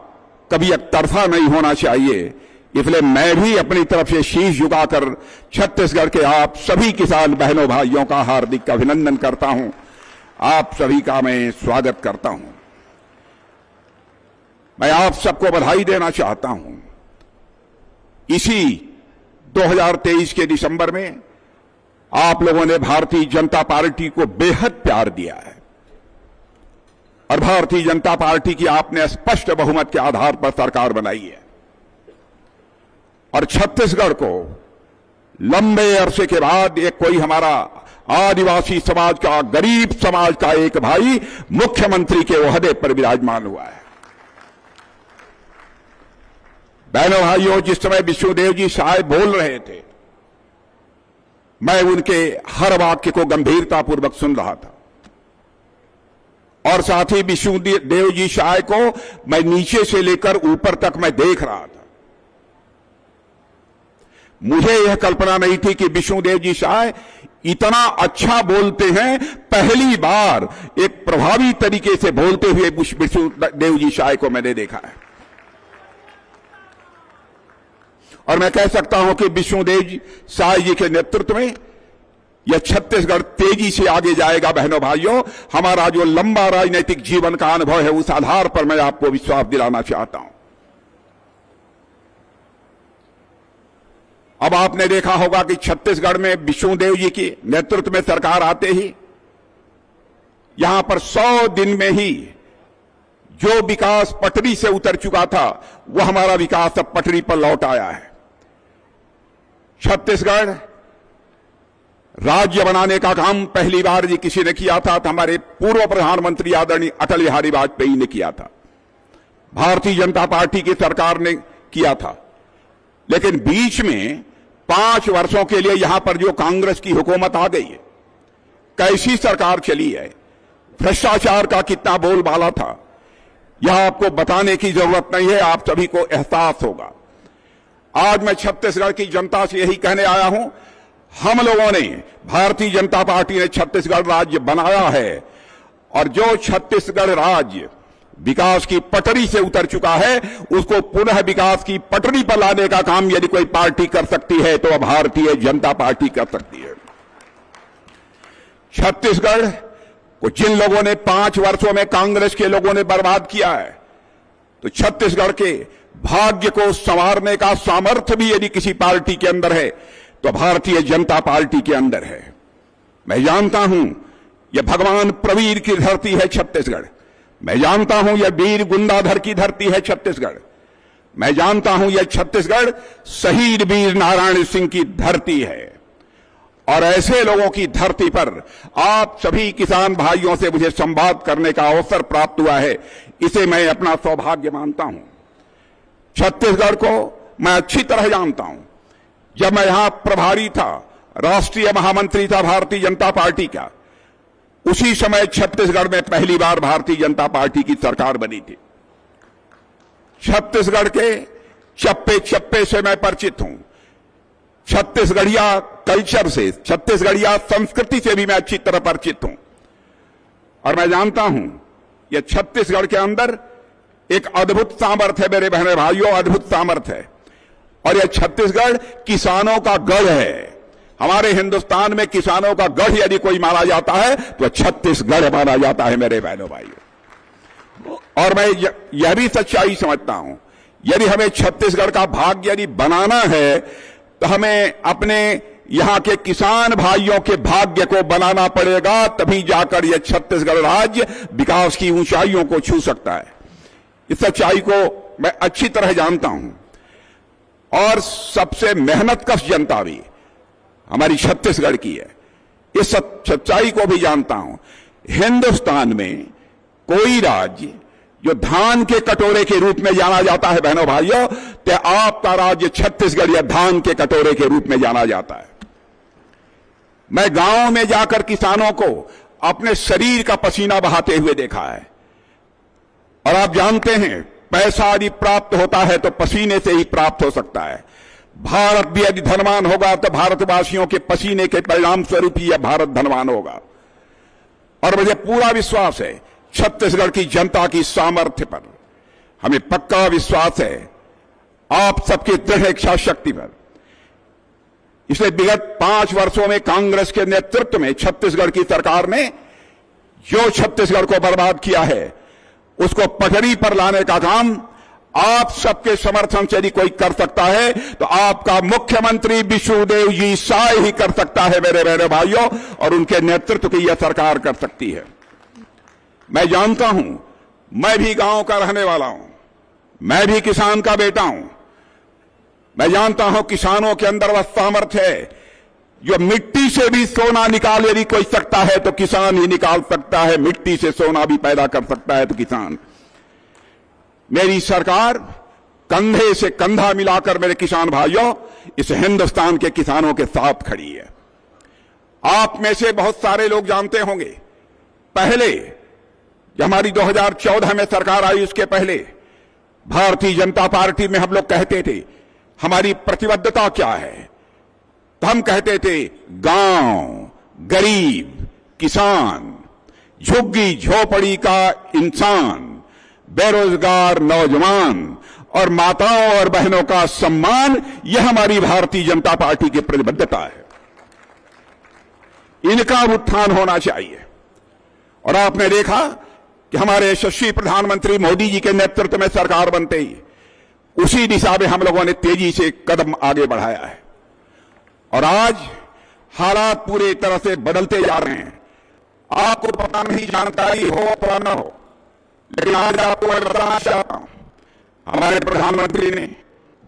H: कभी एक तरफा नहीं होना चाहिए। इसलिए मैं भी अपनी तरफ से शीश झुकाकर छत्तीसगढ़ के आप सभी किसान बहनों भाइयों का हार्दिक अभिनंदन करता हूं, आप सभी का मैं स्वागत करता हूं। मैं आप सबको बधाई देना चाहता हूं। इसी 2023 के दिसंबर में आप लोगों ने भारतीय जनता पार्टी को बेहद प्यार दिया है और भारतीय जनता पार्टी की आपने स्पष्ट बहुमत के आधार पर सरकार बनाई है और छत्तीसगढ़ को लंबे अरसे के बाद एक कोई हमारा आदिवासी समाज का, गरीब समाज का एक भाई मुख्यमंत्री के ओहदे पर विराजमान हुआ है। बहनों भाइयों, जिस समय विष्णुदेव जी साय बोल रहे थे, मैं उनके हर वाक्य को गंभीरतापूर्वक सुन रहा था और साथ ही विष्णुदेव जी साय को मैं नीचे से लेकर ऊपर तक मैं देख रहा था। मुझे यह कल्पना नहीं थी कि विष्णुदेव जी साय इतना अच्छा बोलते हैं। पहली बार एक प्रभावी तरीके से बोलते हुए विष्णुदेव जी साय को मैंने देखा है और मैं कह सकता हूं कि विष्णुदेव साय जी के नेतृत्व में यह छत्तीसगढ़ तेजी से आगे जाएगा। बहनों भाइयों, हमारा जो लंबा राजनीतिक जीवन का अनुभव है, उस आधार पर मैं आपको विश्वास दिलाना चाहता हूं। अब आपने देखा होगा कि छत्तीसगढ़ में विष्णुदेव जी के नेतृत्व में सरकार आते ही यहां पर 100 दिन में ही जो विकास पटरी से उतर चुका था, वह हमारा विकास अब पटरी पर लौट आया है। छत्तीसगढ़ राज्य बनाने का काम पहली बार जी किसी ने किया था तो हमारे पूर्व प्रधानमंत्री आदरणीय अटल बिहारी वाजपेयी ने किया था, भारतीय जनता पार्टी की सरकार ने किया था। लेकिन बीच में 5 वर्षों के लिए यहां पर जो कांग्रेस की हुकूमत आ गई है, कैसी सरकार चली है, भ्रष्टाचार का कितना बोलबाला था, यह आपको बताने की जरूरत नहीं है, आप सभी को एहसास होगा। आज मैं छत्तीसगढ़ की जनता से यही कहने आया हूं, हम लोगों ने, भारतीय जनता पार्टी ने छत्तीसगढ़ राज्य बनाया है और जो छत्तीसगढ़ राज्य विकास की पटरी से उतर चुका है, उसको पुनः विकास की पटरी पर लाने का काम यदि कोई पार्टी कर सकती है तो भारतीय जनता पार्टी कर सकती है। छत्तीसगढ़ को जिन लोगों ने 5 वर्षों में कांग्रेस के लोगों ने बर्बाद किया है, तो छत्तीसगढ़ के भाग्य को संवारने का सामर्थ्य भी यदि किसी पार्टी के अंदर है तो भारतीय जनता पार्टी के अंदर है। मैं जानता हूं यह भगवान प्रवीर की धरती है छत्तीसगढ़, मैं जानता हूं यह वीर गुंडाधर की धरती है छत्तीसगढ़, मैं जानता हूं यह छत्तीसगढ़ शहीद वीर नारायण सिंह की धरती है और ऐसे लोगों की धरती पर आप सभी किसान भाइयों से मुझे संवाद करने का अवसर प्राप्त हुआ है, इसे मैं अपना सौभाग्य मानता हूं। छत्तीसगढ़ को मैं अच्छी तरह जानता हूं। जब मैं यहां प्रभारी था, राष्ट्रीय महामंत्री था भारतीय जनता पार्टी का, उसी समय छत्तीसगढ़ में पहली बार भारतीय जनता पार्टी की सरकार बनी थी। छत्तीसगढ़ के चप्पे चप्पे से मैं परिचित हूं, छत्तीसगढ़िया कल्चर से, छत्तीसगढ़िया संस्कृति से भी मैं अच्छी तरह परिचित हूं और मैं जानता हूं यह छत्तीसगढ़ के अंदर एक अद्भुत सामर्थ्य है। मेरे बहने भाइयों, अद्भुत सामर्थ्य है और यह छत्तीसगढ़ किसानों का गढ़ है। हमारे हिंदुस्तान में किसानों का गढ़ यदि कोई माना जाता है तो छत्तीसगढ़ माना जाता है मेरे बहनों भाइयों। और मैं यह भी सच्चाई समझता हूं, यदि हमें छत्तीसगढ़ का भाग्य यदि बनाना है तो हमें अपने यहां के किसान भाइयों के भाग्य को बनाना पड़ेगा, तभी जाकर यह छत्तीसगढ़ राज्य विकास की ऊंचाइयों को छू सकता है। इस सच्चाई को मैं अच्छी तरह जानता हूं और सबसे मेहनतकश जनता भी हमारी छत्तीसगढ़ की है, इस सच्चाई को भी जानता हूं। हिंदुस्तान में कोई राज्य जो धान के कटोरे के रूप में जाना जाता है बहनों भाइयों, तो आपका राज्य छत्तीसगढ़ या धान के कटोरे के रूप में जाना जाता है। मैं गांव में जाकर किसानों को अपने शरीर का पसीना बहाते हुए देखा है और आप जानते हैं पैसा यदि प्राप्त होता है तो पसीने से ही प्राप्त हो सकता है। भारत भी यदि धनवान होगा तो भारतवासियों के पसीने के परिणाम स्वरूप ही यह भारत धनवान होगा और मुझे पूरा विश्वास है छत्तीसगढ़ की जनता की सामर्थ्य पर, हमें पक्का विश्वास है आप सबकी दृढ़ इच्छा शक्ति पर। इसलिए विगत 5 वर्षों में कांग्रेस के नेतृत्व में छत्तीसगढ़ की सरकार ने जो छत्तीसगढ़ को बर्बाद किया है उसको पटरी पर लाने का काम आप सबके समर्थन से यदि कोई कर सकता है तो आपका मुख्यमंत्री विष्णुदेव जी साय ही कर सकता है मेरे बहने भाइयों, और उनके नेतृत्व की यह सरकार कर सकती है। मैं जानता हूं मैं भी गांव का रहने वाला हूं, मैं भी किसान का बेटा हूं। मैं जानता हूं किसानों के अंदर वह सामर्थ्य है जो मिट्टी से भी सोना निकाल यदि कोई सकता है तो किसान ही निकाल सकता है, मिट्टी से सोना भी पैदा कर सकता है तो किसान। मेरी सरकार कंधे से कंधा मिलाकर मेरे किसान भाइयों इस हिंदुस्तान के किसानों के साथ खड़ी है। आप में से बहुत सारे लोग जानते होंगे, पहले जब हमारी 2014 में सरकार आई उसके पहले भारतीय जनता पार्टी में हम लोग कहते थे हमारी प्रतिबद्धता क्या है, तो हम कहते थे गांव, गरीब, किसान, झुग्गी झोपड़ी का इंसान, बेरोजगार नौजवान और माताओं और बहनों का सम्मान, यह हमारी भारतीय जनता पार्टी की प्रतिबद्धता है। इनका उत्थान होना चाहिए। और आपने देखा कि हमारे यशस्वी प्रधानमंत्री मोदी जी के नेतृत्व में सरकार बनते ही उसी दिशा में हम लोगों ने तेजी से कदम आगे बढ़ाया है और आज हालात पूरी तरह से बदलते जा रहे हैं। आपको पता नहीं, जानकारी हो तो न हो, लेकिन आज आपको मैं बताना चाहता हूं, हमारे प्रधानमंत्री ने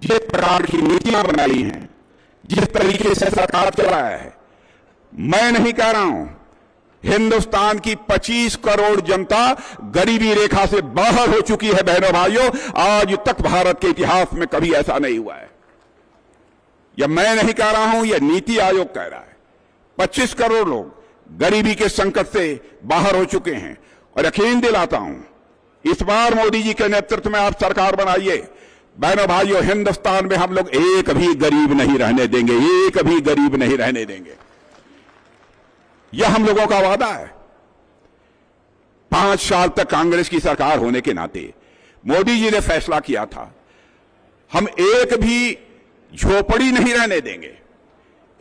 H: जिस प्रकार की नीतियां बनाई हैं, जिस तरीके से सरकार चलाया है, मैं नहीं कह रहा हूं, हिंदुस्तान की 25 करोड़ जनता गरीबी रेखा से बाहर हो चुकी है। बहनों भाइयों, आज तक भारत के इतिहास में कभी ऐसा नहीं हुआ है। यह मैं नहीं कह रहा हूं, यह नीति आयोग कह रहा है। 25 करोड़ लोग गरीबी के संकट से बाहर हो चुके हैं और यकीन दिलाता हूं, इस बार मोदी जी के नेतृत्व में आप सरकार बनाइए। बहनों भाइयों, हिंदुस्तान में हम लोग एक भी गरीब नहीं रहने देंगे, एक भी गरीब नहीं रहने देंगे। यह हम लोगों का वादा है। 5 साल तक कांग्रेस की सरकार होने के नाते मोदी जी ने फैसला किया था हम एक भी झोपड़ी नहीं रहने देंगे,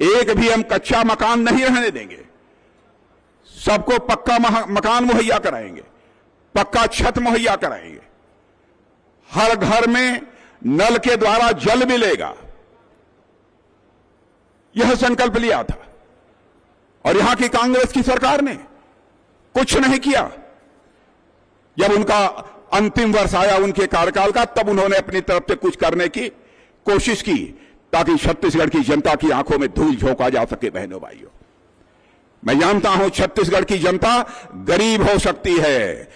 H: एक भी हम कच्चा मकान नहीं रहने देंगे, सबको पक्का मकान मुहैया कराएंगे, पक्का छत मुहैया कराएंगे, हर घर में नल के द्वारा जल मिलेगा। यह संकल्प लिया था और यहां की कांग्रेस की सरकार ने कुछ नहीं किया। जब उनका अंतिम वर्ष आया उनके कार्यकाल का, तब उन्होंने अपनी तरफ से कुछ करने की कोशिश की ताकि छत्तीसगढ़ की जनता की आंखों में धूल झोंका जा सके। बहनों भाइयों, मैं जानता हूं छत्तीसगढ़ की जनता गरीब हो सकती है,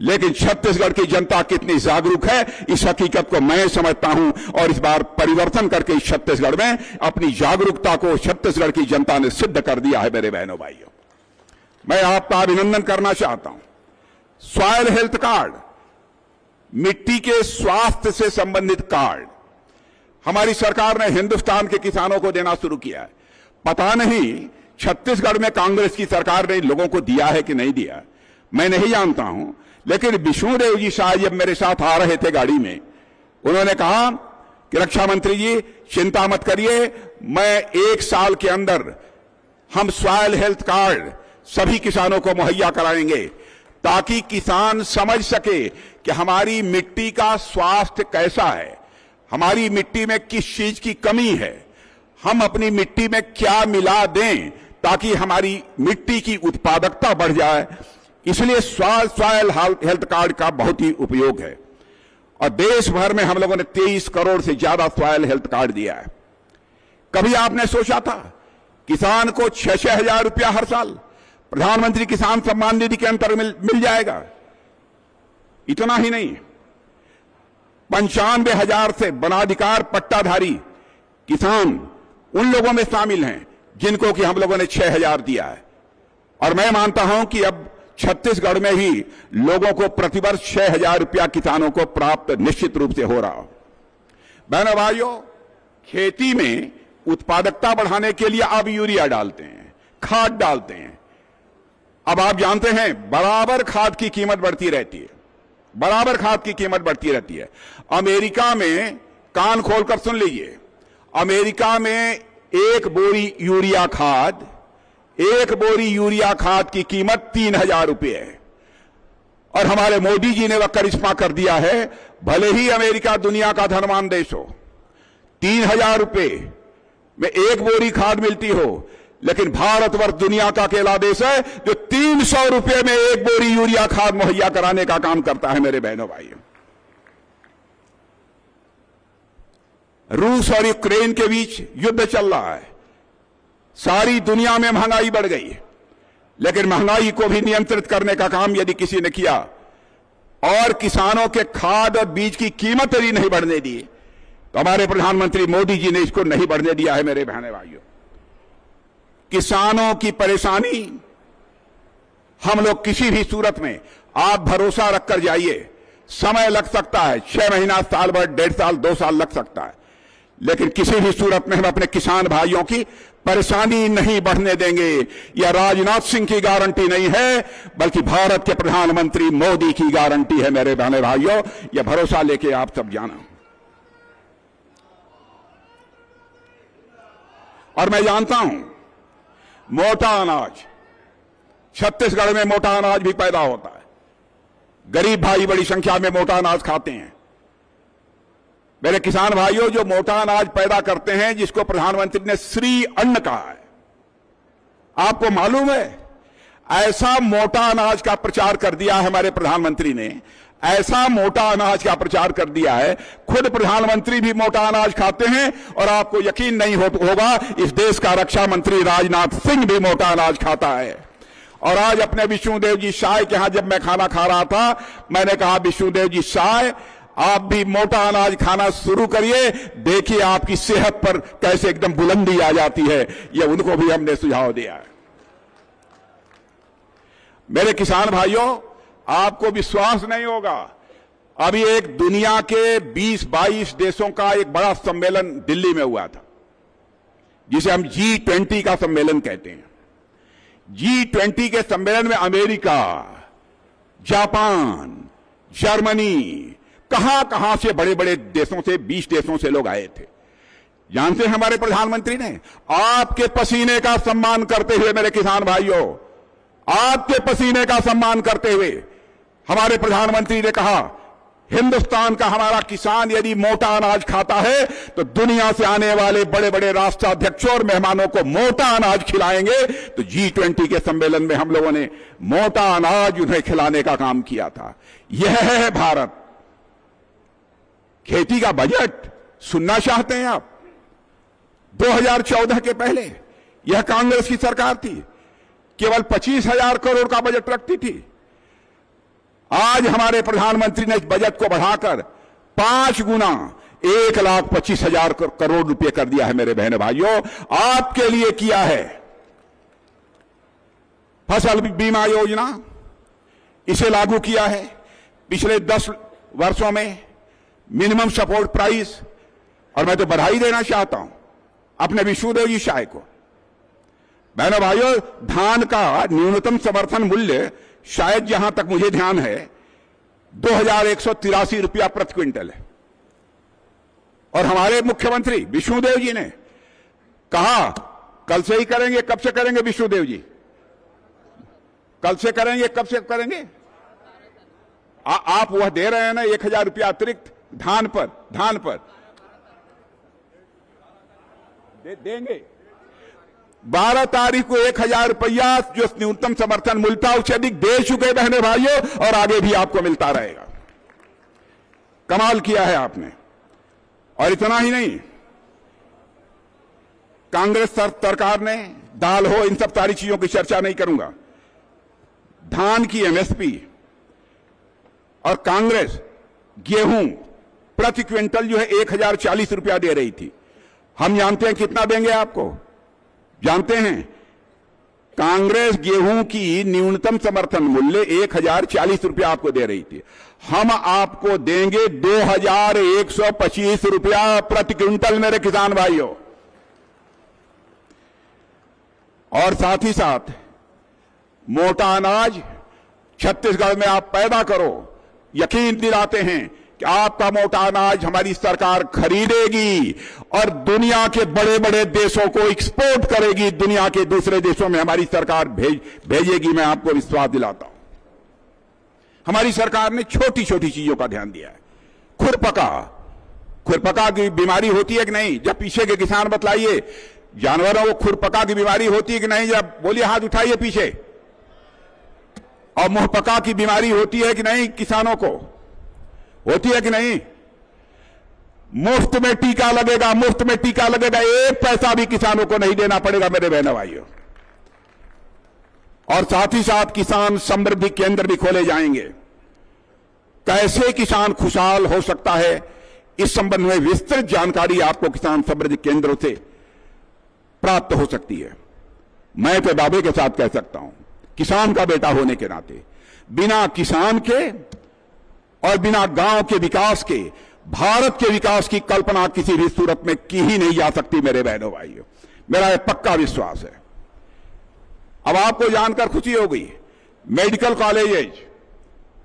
H: लेकिन छत्तीसगढ़ की जनता कितनी जागरूक है इस हकीकत को मैं समझता हूं और इस बार परिवर्तन करके छत्तीसगढ़ में अपनी जागरूकता को छत्तीसगढ़ की जनता ने सिद्ध कर दिया है। मेरे बहनों भाइयों, मैं आपका अभिनंदन करना चाहता हूं। सॉइल हेल्थ कार्ड, मिट्टी के स्वास्थ्य से संबंधित कार्ड हमारी सरकार ने हिंदुस्तान के किसानों को देना शुरू किया है। पता नहीं छत्तीसगढ़ में कांग्रेस की सरकार ने लोगों को दिया है कि नहीं दिया, मैं नहीं जानता हूं, लेकिन विष्णुदेव जी शायद जब मेरे साथ आ रहे थे गाड़ी में, उन्होंने कहा कि रक्षा मंत्री जी चिंता मत करिए, मैं 1 साल के अंदर हम सॉइल हेल्थ कार्ड सभी किसानों को मुहैया कराएंगे ताकि किसान समझ सके कि हमारी मिट्टी का स्वास्थ्य कैसा है, हमारी मिट्टी में किस चीज की कमी है, हम अपनी मिट्टी में क्या मिला दें ताकि हमारी मिट्टी की उत्पादकता बढ़ जाए। इसलिए सॉइल हेल्थ कार्ड का बहुत ही उपयोग है और देश भर में हम लोगों ने 23 करोड़ से ज्यादा सॉइल हेल्थ कार्ड दिया है। कभी आपने सोचा था किसान को 6-6 हजार रुपया हर साल प्रधानमंत्री किसान सम्मान निधि के अंतर्गत मिल जाएगा? इतना ही नहीं, 95,000 से वनाधिकार पट्टाधारी किसान उन लोगों में शामिल हैं जिनको कि हम लोगों ने 6,000 दिया है और मैं मानता हूं कि अब छत्तीसगढ़ में ही लोगों को प्रतिवर्ष 6,000 रुपया किसानों को प्राप्त निश्चित रूप से हो रहा हो। बहनों भाइयों, खेती में उत्पादकता बढ़ाने के लिए अब यूरिया डालते हैं, खाद डालते हैं। अब आप जानते हैं बराबर खाद की कीमत बढ़ती रहती है, बराबर खाद की कीमत बढ़ती रहती है। अमेरिका में, कान खोलकर सुन लीजिए, अमेरिका में एक बोरी यूरिया खाद की कीमत 3,000 रुपये है और हमारे मोदी जी ने वह करिश्मा कर दिया है, भले ही अमेरिका दुनिया का धनवान देश हो, 3,000 रुपये में एक बोरी खाद मिलती हो, लेकिन भारतवर्ष दुनिया का अकेला देश है जो 300 रुपए में एक बोरी यूरिया खाद मुहैया कराने का काम करता है। मेरे बहनों भाइयों, रूस और यूक्रेन के बीच युद्ध चल रहा है, सारी दुनिया में महंगाई बढ़ गई है, लेकिन महंगाई को भी नियंत्रित करने का काम यदि किसी ने किया और किसानों के खाद और बीज की कीमत यदि नहीं बढ़ने दी तो हमारे प्रधानमंत्री मोदी जी ने इसको नहीं बढ़ने दिया है। मेरे बहने भाइयों, किसानों की परेशानी हम लोग किसी भी सूरत में, आप भरोसा रखकर जाइए, समय लग सकता है, 6 महीना, साल भर, 1.5 साल, 2 साल लग सकता है, लेकिन किसी भी सूरत में हम अपने किसान भाइयों की परेशानी नहीं बढ़ने देंगे। यह राजनाथ सिंह की गारंटी नहीं है, बल्कि भारत के प्रधानमंत्री मोदी की गारंटी है। मेरे बहने भाइयों, यह भरोसा लेके आप सब जाना। और मैं जानता हूं, मोटा अनाज, छत्तीसगढ़ में मोटा अनाज भी पैदा होता है, गरीब भाई बड़ी संख्या में मोटा अनाज खाते हैं। मेरे किसान भाइयों, जो मोटा अनाज पैदा करते हैं, जिसको प्रधानमंत्री ने श्री अन्न कहा है, आपको मालूम है, ऐसा मोटा अनाज का प्रचार कर दिया है हमारे प्रधानमंत्री ने, ऐसा मोटा अनाज का प्रचार कर दिया है, खुद प्रधानमंत्री भी मोटा अनाज खाते हैं, और आपको यकीन नहीं होगा, इस देश का रक्षा मंत्री राजनाथ सिंह भी मोटा अनाज खाता है। और आज अपने विष्णुदेव जी साय के यहां जब मैं खाना खा रहा था, मैंने कहा, विष्णुदेव जी साय, आप भी मोटा अनाज खाना शुरू करिए, देखिए आपकी सेहत पर कैसे एकदम बुलंदी आ जाती है। यह उनको भी हमने सुझाव दिया है। मेरे किसान भाइयों, आपको विश्वास नहीं होगा, अभी एक दुनिया के 20-22 देशों का एक बड़ा सम्मेलन दिल्ली में हुआ था, जिसे हम G20 का सम्मेलन कहते हैं। G20 के सम्मेलन में अमेरिका, जापान, जर्मनी, कहां से बड़े बड़े देशों से, 20 देशों से लोग आए थे। जानते हैं हमारे प्रधानमंत्री ने आपके पसीने का सम्मान करते हुए, मेरे किसान भाइयों, आपके पसीने का सम्मान करते हुए हमारे प्रधानमंत्री ने कहा, हिंदुस्तान का हमारा किसान यदि मोटा अनाज खाता है तो दुनिया से आने वाले बड़े बड़े राष्ट्राध्यक्षों और मेहमानों को मोटा अनाज खिलाएंगे। तो G20 के सम्मेलन में हम लोगों ने मोटा अनाज उन्हें खिलाने का काम किया था। यह है भारत। खेती का बजट सुनना चाहते हैं आप? 2014 के पहले यह कांग्रेस की सरकार थी, केवल 25,000 करोड़ का बजट रखती थी। आज हमारे प्रधानमंत्री ने इस बजट को बढ़ाकर 5 गुना 1,25,000 करोड़ रुपए कर दिया है। मेरे बहने भाइयों, आपके लिए किया है। फसल बीमा योजना, इसे लागू किया है। पिछले 10 वर्षों में मिनिमम सपोर्ट प्राइस, और मैं तो बधाई देना चाहता हूं अपने विष्णुदेव जी साय को। बहनों भाइयों, धान का न्यूनतम समर्थन मूल्य शायद जहां तक मुझे ध्यान है 2,183 रुपया प्रति क्विंटल है, और हमारे मुख्यमंत्री विष्णुदेव जी ने कहा कल से ही करेंगे। कब से करेंगे विष्णुदेव जी? कल से करेंगे। कब से करेंगे? आप वह दे रहे हैं ना 1,000 रुपया अतिरिक्त धान पर देंगे। 12 तारीख को 1,000 रुपया जो न्यूनतम समर्थन मूल्य था उससे अधिक दे चुके बहने भाइयों, और आगे भी आपको मिलता रहेगा। कमाल किया है आपने। और इतना ही नहीं, कांग्रेस सरकार ने दाल हो, इन सब सारी चीजों की चर्चा नहीं करूंगा, धान की एमएसपी और कांग्रेस गेहूं प्रति क्विंटल जो है 1,040 रुपया दे रही थी। हम जानते हैं कितना देंगे आपको? जानते हैं, कांग्रेस गेहूं की न्यूनतम समर्थन मूल्य 1,040 रुपया आपको दे रही थी। हम आपको देंगे 2,125 रुपया प्रति क्विंटल। मेरे किसान भाइयों, और साथ ही साथ मोटा अनाज छत्तीसगढ़ में आप पैदा करो, यकीन दिलाते हैं कि आपका मोटा अनाज हमारी सरकार खरीदेगी और दुनिया के बड़े बड़े देशों को एक्सपोर्ट करेगी। दुनिया के दूसरे देशों में हमारी सरकार भेजेगी। मैं आपको विश्वास दिलाता हूं। हमारी सरकार ने छोटी छोटी चीजों का ध्यान दिया है। खुरपका की बीमारी होती है कि नहीं? जब पीछे के किसान बतलाइए, जानवरों को खुरपका की बीमारी होती है कि नहीं? जब बोलिए, हाथ उठाइए पीछे। और मुंहपका की बीमारी होती है कि नहीं? किसानों को होती है कि नहीं? मुफ्त में टीका लगेगा, मुफ्त में टीका लगेगा, 1 पैसा भी किसानों को नहीं देना पड़ेगा मेरे बहनों भाइयों। और साथ ही साथ किसान समृद्धि केंद्र भी खोले जाएंगे। कैसे किसान खुशहाल हो सकता है, इस संबंध में विस्तृत जानकारी आपको किसान समृद्धि केंद्रों से प्राप्त हो सकती है। मैं तो दावे के साथ कह सकता हूं, किसान का बेटा होने के नाते, बिना किसान के और बिना गांव के विकास के भारत के विकास की कल्पना किसी भी सूरत में की ही नहीं जा सकती मेरे बहनों भाइयों। मेरा यह पक्का विश्वास है। अब आपको जानकर खुशी हो गई, मेडिकल कॉलेजेज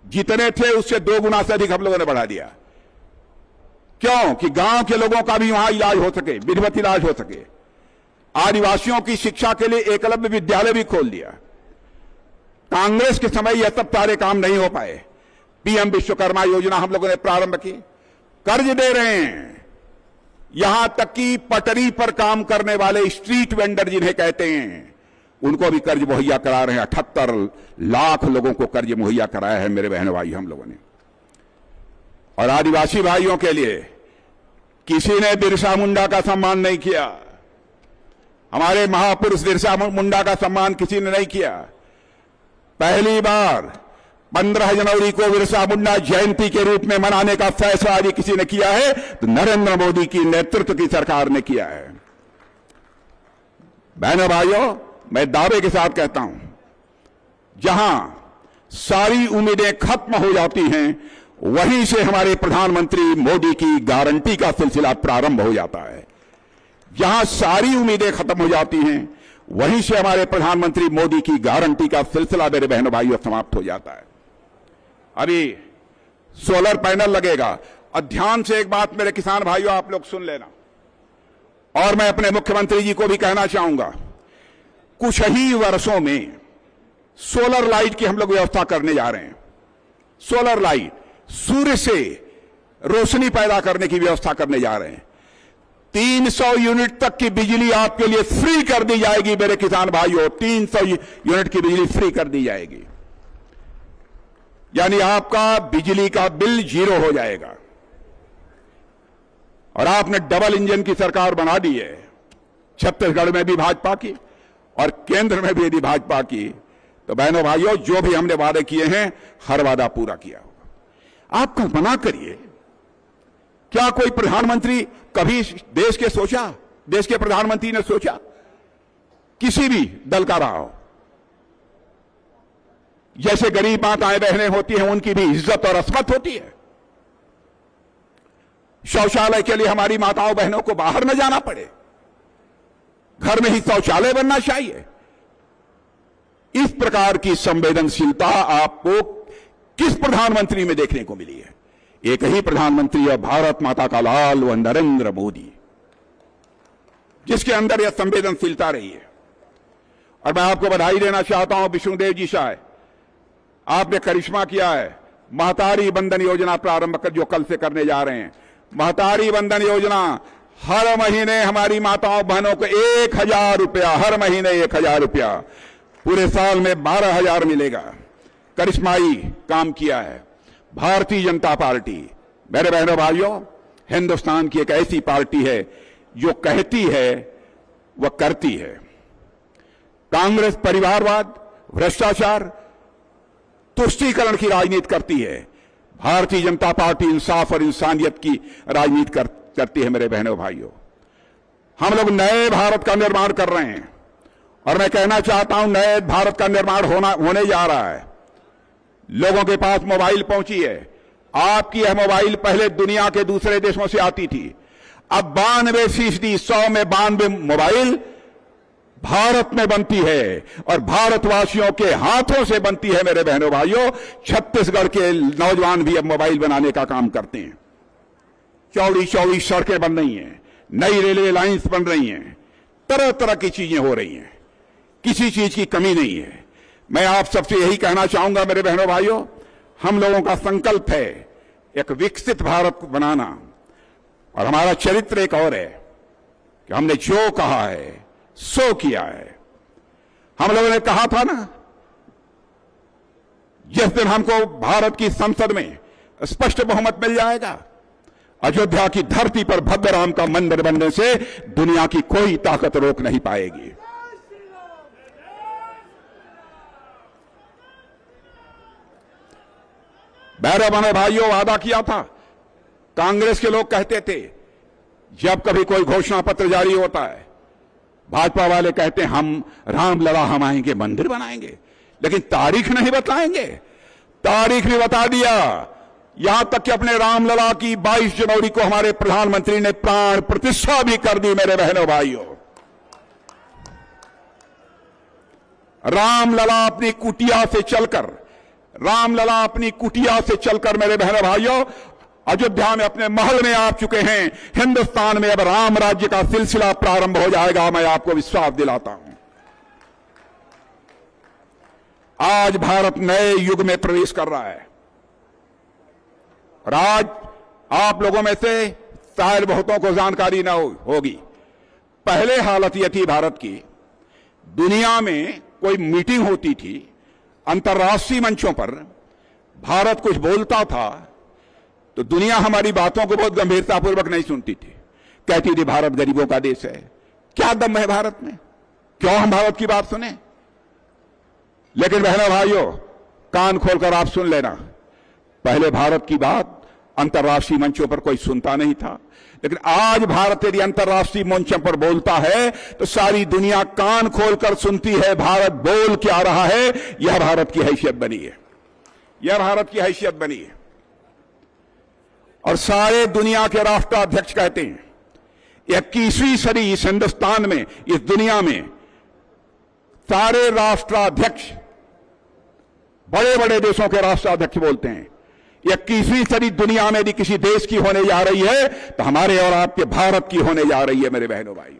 H: जितने थे उससे 2 गुना से अधिक हम लोगों ने बढ़ा दिया। क्यों? कि गांव के लोगों का भी वहां इलाज हो सके, विधिवत इलाज हो सके। आदिवासियों की शिक्षा के लिए एकलव्य विद्यालय भी खोल दिया। कांग्रेस के समय यह सब सारे काम नहीं हो पाए। पीएम विश्वकर्मा योजना हम लोगों ने प्रारंभ की, कर्ज दे रहे हैं। यहां तक कि पटरी पर काम करने वाले स्ट्रीट वेंडर जिन्हें कहते हैं, उनको भी कर्ज मुहैया करा रहे हैं। 78 लाख लोगों को कर्ज मुहैया कराया है मेरे बहनों भाई हम लोगों ने। और आदिवासी भाइयों के लिए किसी ने बिरसा मुंडा का सम्मान नहीं किया। हमारे महापुरुष बिरसा मुंडा का सम्मान किसी ने नहीं किया। पहली बार 15 जनवरी को बिरसा मुंडा जयंती के रूप में मनाने का फैसला यदि किसी ने किया है तो नरेंद्र मोदी की नेतृत्व की सरकार ने किया है। बहनों भाइयों, मैं दावे के साथ कहता हूं, जहां सारी उम्मीदें खत्म हो जाती हैं, वहीं से हमारे प्रधानमंत्री मोदी की गारंटी का सिलसिला प्रारंभ हो जाता है। जहां सारी उम्मीदें खत्म हो जाती हैं, वहीं से हमारे प्रधानमंत्री मोदी की गारंटी का सिलसिला मेरे बहनों भाइयों समाप्त हो जाता है। अभी सोलर पैनल लगेगा। और ध्यान से एक बात मेरे किसान भाइयों आप लोग सुन लेना, और मैं अपने मुख्यमंत्री जी को भी कहना चाहूंगा, कुछ ही वर्षों में सोलर लाइट की हम लोग व्यवस्था करने जा रहे हैं। सोलर लाइट, सूर्य से रोशनी पैदा करने की व्यवस्था करने जा रहे हैं। 300 यूनिट तक की बिजली आपके लिए फ्री कर दी जाएगी मेरे किसान भाइयों। 300 यूनिट की बिजली फ्री कर दी जाएगी, यानी आपका बिजली का बिल 0 हो जाएगा। और आपने डबल इंजन की सरकार बना दी है, छत्तीसगढ़ में भी भाजपा की और केंद्र में भी यदि भाजपा की, तो बहनों भाइयों जो भी हमने वादे किए हैं हर वादा पूरा किया होगा। आप कल्पना करिए, क्या कोई प्रधानमंत्री कभी देश के प्रधानमंत्री ने सोचा, किसी भी दल का रहा हो, जैसे गरीब माताएं बहनें होती हैं उनकी भी इज्जत और अस्मत होती है। शौचालय के लिए हमारी माताओं बहनों को बाहर न जाना पड़े, घर में ही शौचालय बनना चाहिए। इस प्रकार की संवेदनशीलता आपको किस प्रधानमंत्री में देखने को मिली है? एक ही प्रधानमंत्री है, भारत माता का लाल, वह नरेंद्र मोदी, जिसके अंदर यह संवेदनशीलता रही है। और मैं आपको बधाई देना चाहता हूं विष्णुदेव जी शाह, आपने करिश्मा किया है। महतारी बंधन योजना प्रारंभ कर जो कल से करने जा रहे हैं। महतारी बंधन योजना, हर महीने हमारी माताओं बहनों को 1000 रुपया, हर महीने 1000 रुपया, पूरे साल में 12,000 मिलेगा। करिश्माई काम किया है भारतीय जनता पार्टी। मेरे बहनों भाइयों, हिंदुस्तान की एक ऐसी पार्टी है जो कहती है वह करती है। कांग्रेस परिवारवाद, भ्रष्टाचार, तुष्टीकरण की राजनीति करती है। भारतीय जनता पार्टी इंसाफ और इंसानियत की राजनीति करती है। मेरे बहनों भाइयों, हम लोग नए भारत का निर्माण कर रहे हैं, और मैं कहना चाहता हूं नए भारत का निर्माण होने जा रहा है। लोगों के पास मोबाइल पहुंची है। आपकी यह मोबाइल पहले दुनिया के दूसरे देशों से आती थी, अब 92%, 100 में 92 मोबाइल भारत में बनती है, और भारतवासियों के हाथों से बनती है। मेरे बहनों भाइयों, छत्तीसगढ़ के नौजवान भी अब मोबाइल बनाने का काम करते हैं। चौड़ी चौड़ी सड़कें बन रही हैं, नई रेलवे लाइंस बन रही हैं, तरह तरह की चीजें हो रही हैं, किसी चीज की कमी नहीं है। मैं आप सबसे यही कहना चाहूंगा मेरे बहनों भाइयों, हम लोगों का संकल्प है एक विकसित भारत बनाना, और हमारा चरित्र एक और है कि हमने जो कहा है सो किया है। हम लोगों ने कहा था ना, जिस दिन हमको भारत की संसद में स्पष्ट बहुमत मिल जाएगा, अयोध्या की धरती पर भव्य राम का मंदिर बनने से दुनिया की कोई ताकत रोक नहीं पाएगी। मेरे बहनों भाइयों, वादा किया था। कांग्रेस के लोग कहते थे जब कभी कोई घोषणा पत्र जारी होता है, भाजपा वाले कहते हैं हम रामलला हम आएंगे, मंदिर बनाएंगे, लेकिन तारीख नहीं बताएंगे। तारीख भी बता दिया, यहां तक कि अपने रामलला की 22 जनवरी को हमारे प्रधानमंत्री ने प्राण प्रतिष्ठा भी कर दी। मेरे बहनों भाइयों, रामलला अपनी कुटिया से चलकर मेरे बहनों भाइयों अयोध्या में अपने महल में आ चुके हैं। हिंदुस्तान में अब राम राज्य का सिलसिला प्रारंभ हो जाएगा, मैं आपको विश्वास दिलाता हूं। आज भारत नए युग में प्रवेश कर रहा है और आज आप लोगों में से शायद बहुतों को जानकारी ना होगी। पहले हालत यह थी भारत की, दुनिया में कोई मीटिंग होती थी, अंतर्राष्ट्रीय मंचों पर भारत कुछ बोलता था तो दुनिया हमारी बातों को बहुत गंभीरतापूर्वक नहीं सुनती थी, कहती थी भारत गरीबों का देश है। क्या दम है भारत में, क्यों हम भारत की बात सुने? लेकिन बहनों भाइयों, कान खोलकर आप सुन लेना, पहले भारत की बात अंतर्राष्ट्रीय मंचों पर कोई सुनता नहीं था, लेकिन आज भारत यदि अंतर्राष्ट्रीय मंचों पर बोलता है तो सारी दुनिया कान खोलकर सुनती है भारत बोल क्या रहा है। यह भारत की हैसियत बनी है, यह भारत की हैसियत बनी है। और सारे दुनिया के राष्ट्राध्यक्ष कहते हैं 21वीं सदी इस हिंदुस्तान में, इस दुनिया में सारे राष्ट्राध्यक्ष, बड़े बड़े देशों के राष्ट्राध्यक्ष बोलते हैं 21वीं सदी दुनिया में यदि किसी देश की होने जा रही है तो हमारे और आपके भारत की होने जा रही है मेरे बहनों भाई।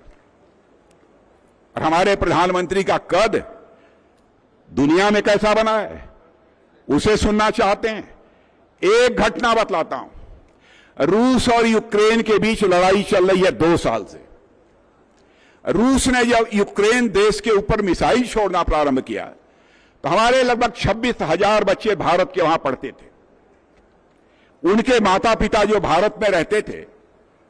H: और हमारे प्रधानमंत्री का कद दुनिया में कैसा बना है उसे सुनना चाहते हैं। एक घटना बतलाता हूं, रूस और यूक्रेन के बीच लड़ाई चल रही है 2 साल से। रूस ने जब यूक्रेन देश के ऊपर मिसाइल छोड़ना प्रारंभ किया तो हमारे लगभग 26,000 बच्चे भारत के वहां पढ़ते थे। उनके माता पिता जो भारत में रहते थे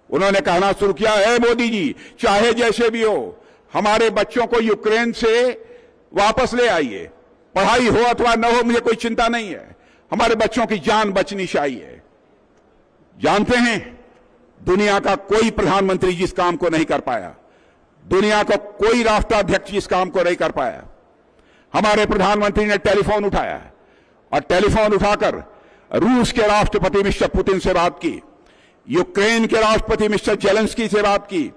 H: उन्होंने कहना शुरू किया, है मोदी जी, चाहे जैसे भी हो हमारे बच्चों को यूक्रेन से वापस ले आइए, पढ़ाई हो अथवा न हो मुझे कोई चिंता नहीं है, हमारे बच्चों की जान बचनी चाहिए। जानते हैं दुनिया का कोई प्रधानमंत्री जिस काम को नहीं कर पाया, दुनिया का कोई राष्ट्राध्यक्ष जिस काम को नहीं कर पाया, हमारे प्रधानमंत्री ने टेलीफोन उठाया और टेलीफोन उठाकर रूस के राष्ट्रपति मिस्टर पुतिन से बात की, यूक्रेन के राष्ट्रपति मिस्टर जेलेंस्की से बात की,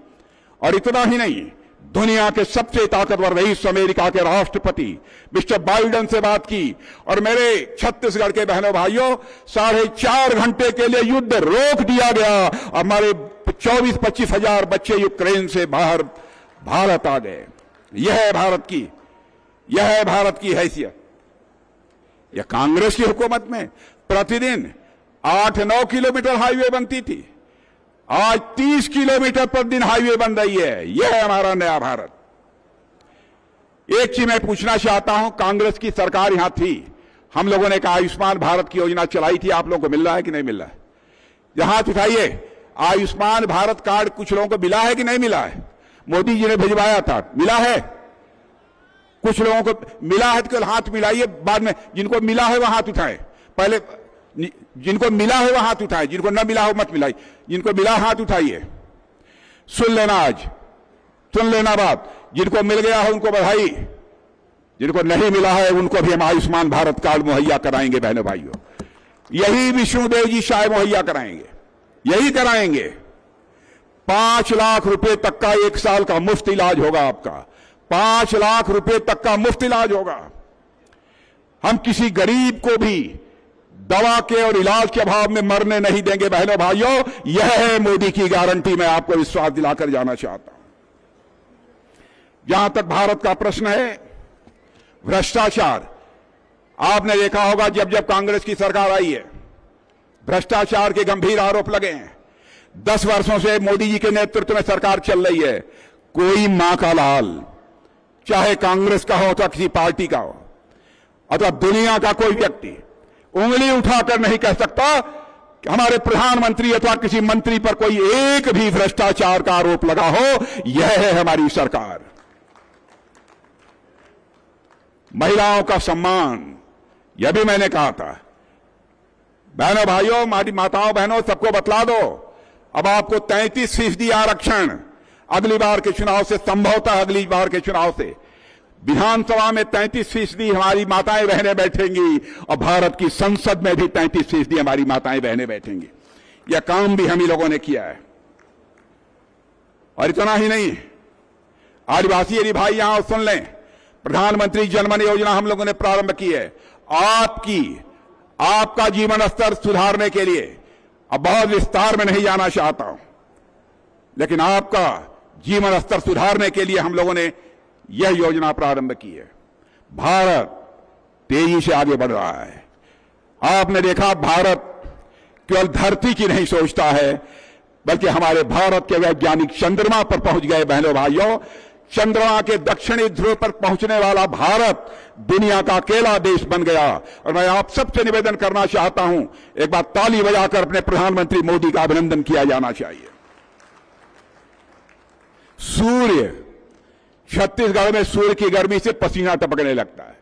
H: और इतना ही नहीं, दुनिया के सबसे ताकतवर रईस अमेरिका के राष्ट्रपति मिस्टर बाइडेन से बात की। और मेरे छत्तीसगढ़ के बहनों भाइयों, 4.5 घंटे के लिए युद्ध रोक दिया गया। हमारे 24-25 हजार बच्चे यूक्रेन से बाहर भारत आ गए। यह है भारत की हैसियत। यह कांग्रेस की हुकूमत में प्रतिदिन 8-9 किलोमीटर हाईवे बनती थी, आज 30 किलोमीटर पर दिन हाईवे बन रही है। यह है हमारा नया भारत। एक चीज मैं पूछना चाहता हूं, कांग्रेस की सरकार यहां थी, हम लोगों ने कहा आयुष्मान भारत की योजना चलाई थी, आप लोगों को मिल रहा है कि नहीं मिल रहा है? हाथ उठाइए, आयुष्मान भारत कार्ड कुछ लोगों को मिला है कि नहीं मिला है? मोदी जी ने भिजवाया था, मिला है? कुछ लोगों को मिला है तो हाथ मिलाइए, बाद में जिनको मिला है वह हाथ उठाएं। पहले जिनको मिला है वह हाथ उठाएं, जिनको न मिला हो मत मिलाइए, जिनको मिला हाथ उठाइए। सुन लेना, आज सुन लेना बात, जिनको मिल गया है उनको बधाई, जिनको नहीं मिला है उनको भी हम आयुष्मान भारत कार्ड मुहैया कराएंगे बहनों भाइयों। यही विष्णुदेव जी शायद मुहैया कराएंगे, यही कराएंगे। 5 लाख रुपए तक का 1 साल का मुफ्त इलाज होगा आपका, 5 लाख रुपए तक का मुफ्त इलाज होगा। हम किसी गरीब को भी दवा के और इलाज के अभाव में मरने नहीं देंगे बहनों भाइयों। यह है मोदी की गारंटी, मैं आपको विश्वास दिलाकर जाना चाहता हूं। जहां तक भारत का प्रश्न है, भ्रष्टाचार, आपने देखा होगा जब जब कांग्रेस की सरकार आई है भ्रष्टाचार के गंभीर आरोप लगे हैं, 10 वर्षों से मोदी जी के नेतृत्व में सरकार चल रही है। कोई मां का लाल, चाहे कांग्रेस का हो अथवा किसी पार्टी का हो अथवा दुनिया का कोई व्यक्ति, उंगली उठाकर नहीं कह सकता कि हमारे प्रधानमंत्री अथवा किसी मंत्री पर कोई एक भी भ्रष्टाचार का आरोप लगा हो। यह है हमारी सरकार। महिलाओं का सम्मान, यह भी मैंने कहा था। बहनों भाइयों, हमारी माताओं बहनों, सबको बतला दो, अब आपको 33% आरक्षण अगली बार के चुनाव से, संभवतः अगली बार के चुनाव से विधानसभा में 33% हमारी माताएं बहनें बैठेंगी और भारत की संसद में भी 33% हमारी माताएं बहनें बैठेंगी। यह काम भी हम ही लोगों ने किया है। और इतना ही नहीं, आदिवासी यदि भाई यहां सुन लें, प्रधानमंत्री जनधन योजना हम लोगों ने प्रारंभ की है। आपका जीवन स्तर सुधारने के लिए, अब बहुत विस्तार में नहीं जाना चाहता हूं, लेकिन आपका जीवन स्तर सुधारने के लिए हम लोगों ने यह योजना प्रारंभ की है। भारत तेजी से आगे बढ़ रहा है। आपने देखा, भारत केवल धरती की नहीं सोचता है, बल्कि हमारे भारत के वैज्ञानिक चंद्रमा पर पहुंच गए। बहनों भाइयों, चंद्रमा के दक्षिणी ध्रुव पर पहुंचने वाला भारत दुनिया का अकेला देश बन गया। और मैं आप सबसे निवेदन करना चाहता हूं, एक बार ताली बजाकर अपने प्रधानमंत्री मोदी का अभिनंदन किया जाना चाहिए। सूर्य, छत्तीसगढ़ में सूर्य की गर्मी से पसीना टपकने लगता है।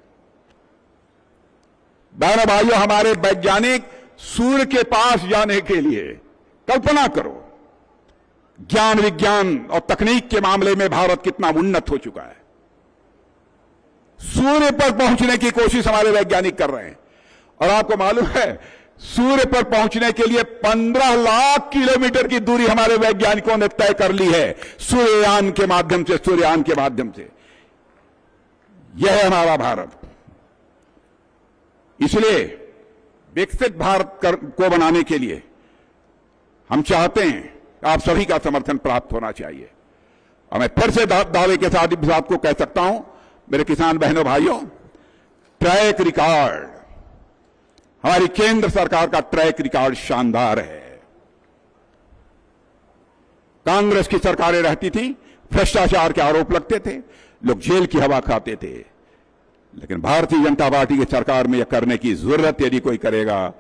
H: बहनों भाइयों, हमारे वैज्ञानिक सूर्य के पास जाने के लिए, कल्पना करो, ज्ञान विज्ञान और तकनीक के मामले में भारत कितना उन्नत हो चुका है। सूर्य पर पहुंचने की कोशिश हमारे वैज्ञानिक कर रहे हैं। और आपको मालूम है, सूर्य पर पहुंचने के लिए 15 लाख किलोमीटर की दूरी हमारे वैज्ञानिकों ने तय कर ली है, सूर्ययान के माध्यम से, सूर्ययान के माध्यम से। यह है हमारा भारत। इसलिए विकसित भारत को बनाने के लिए हम चाहते हैं, आप सभी का समर्थन प्राप्त होना चाहिए। और मैं फिर से दावे के साथ इस बात को कह सकता हूं, मेरे किसान बहनों भाइयों, ट्रैक रिकॉर्ड, हमारी केंद्र सरकार का ट्रैक रिकॉर्ड शानदार है। कांग्रेस की सरकारें रहती थी, भ्रष्टाचार के आरोप लगते थे, लोग जेल की हवा खाते थे। लेकिन भारतीय जनता पार्टी की सरकार में यह करने की जरूरत यदि कोई करेगा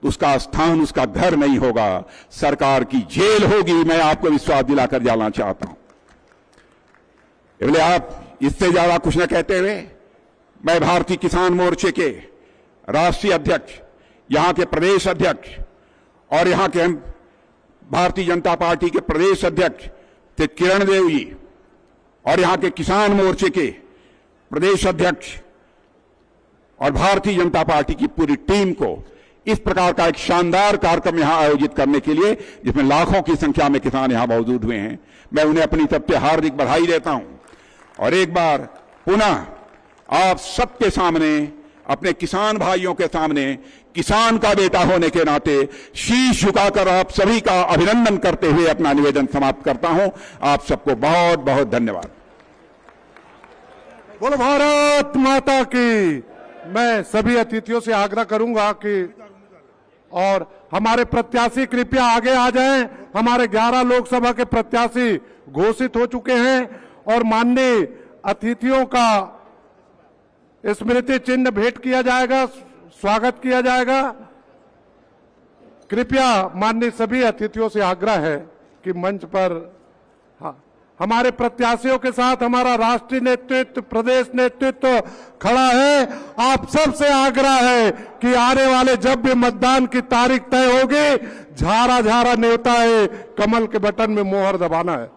H: तो उसका स्थान, उसका घर नहीं होगा, सरकार की जेल होगी। मैं आपको विश्वास दिलाकर जाना चाहता हूं। इसलिए आप इससे ज्यादा कुछ न कहते हुए, मैं भारतीय किसान मोर्चे के राष्ट्रीय अध्यक्ष, यहां के प्रदेश अध्यक्ष और यहां के भारतीय जनता पार्टी के प्रदेश अध्यक्ष थे किरण देव जी, और यहां के किसान मोर्चे के प्रदेश अध्यक्ष और भारतीय जनता पार्टी की पूरी टीम को इस प्रकार का एक शानदार कार्यक्रम यहां आयोजित करने के लिए, जिसमें लाखों की संख्या में किसान यहां मौजूद हुए हैं, मैं उन्हें अपनी तरफ से हार्दिक बधाई देता हूं। और एक बार पुनः आप सबके सामने, अपने किसान भाइयों के सामने, किसान का बेटा होने के नाते शीश झुकाकर आप सभी का अभिनंदन करते हुए अपना निवेदन समाप्त करता हूं। आप सबको बहुत बहुत धन्यवाद।
B: बोलो भारत माता की। मैं सभी अतिथियों से आग्रह करूंगा कि और हमारे प्रत्याशी कृपया आगे आ जाएं। हमारे 11 लोकसभा के प्रत्याशी घोषित हो चुके हैं और माननीय अतिथियों का स्मृति चिन्ह भेंट किया जाएगा, स्वागत किया जाएगा। कृपया माननीय सभी अतिथियों से आग्रह है कि मंच पर हमारे प्रत्याशियों के साथ हमारा राष्ट्रीय नेतृत्व, प्रदेश नेतृत्व खड़ा है। आप सबसे आग्रह है कि आने वाले जब भी मतदान की तारीख तय होगी, झारा झारा न्योता है, कमल के बटन में मोहर दबाना है।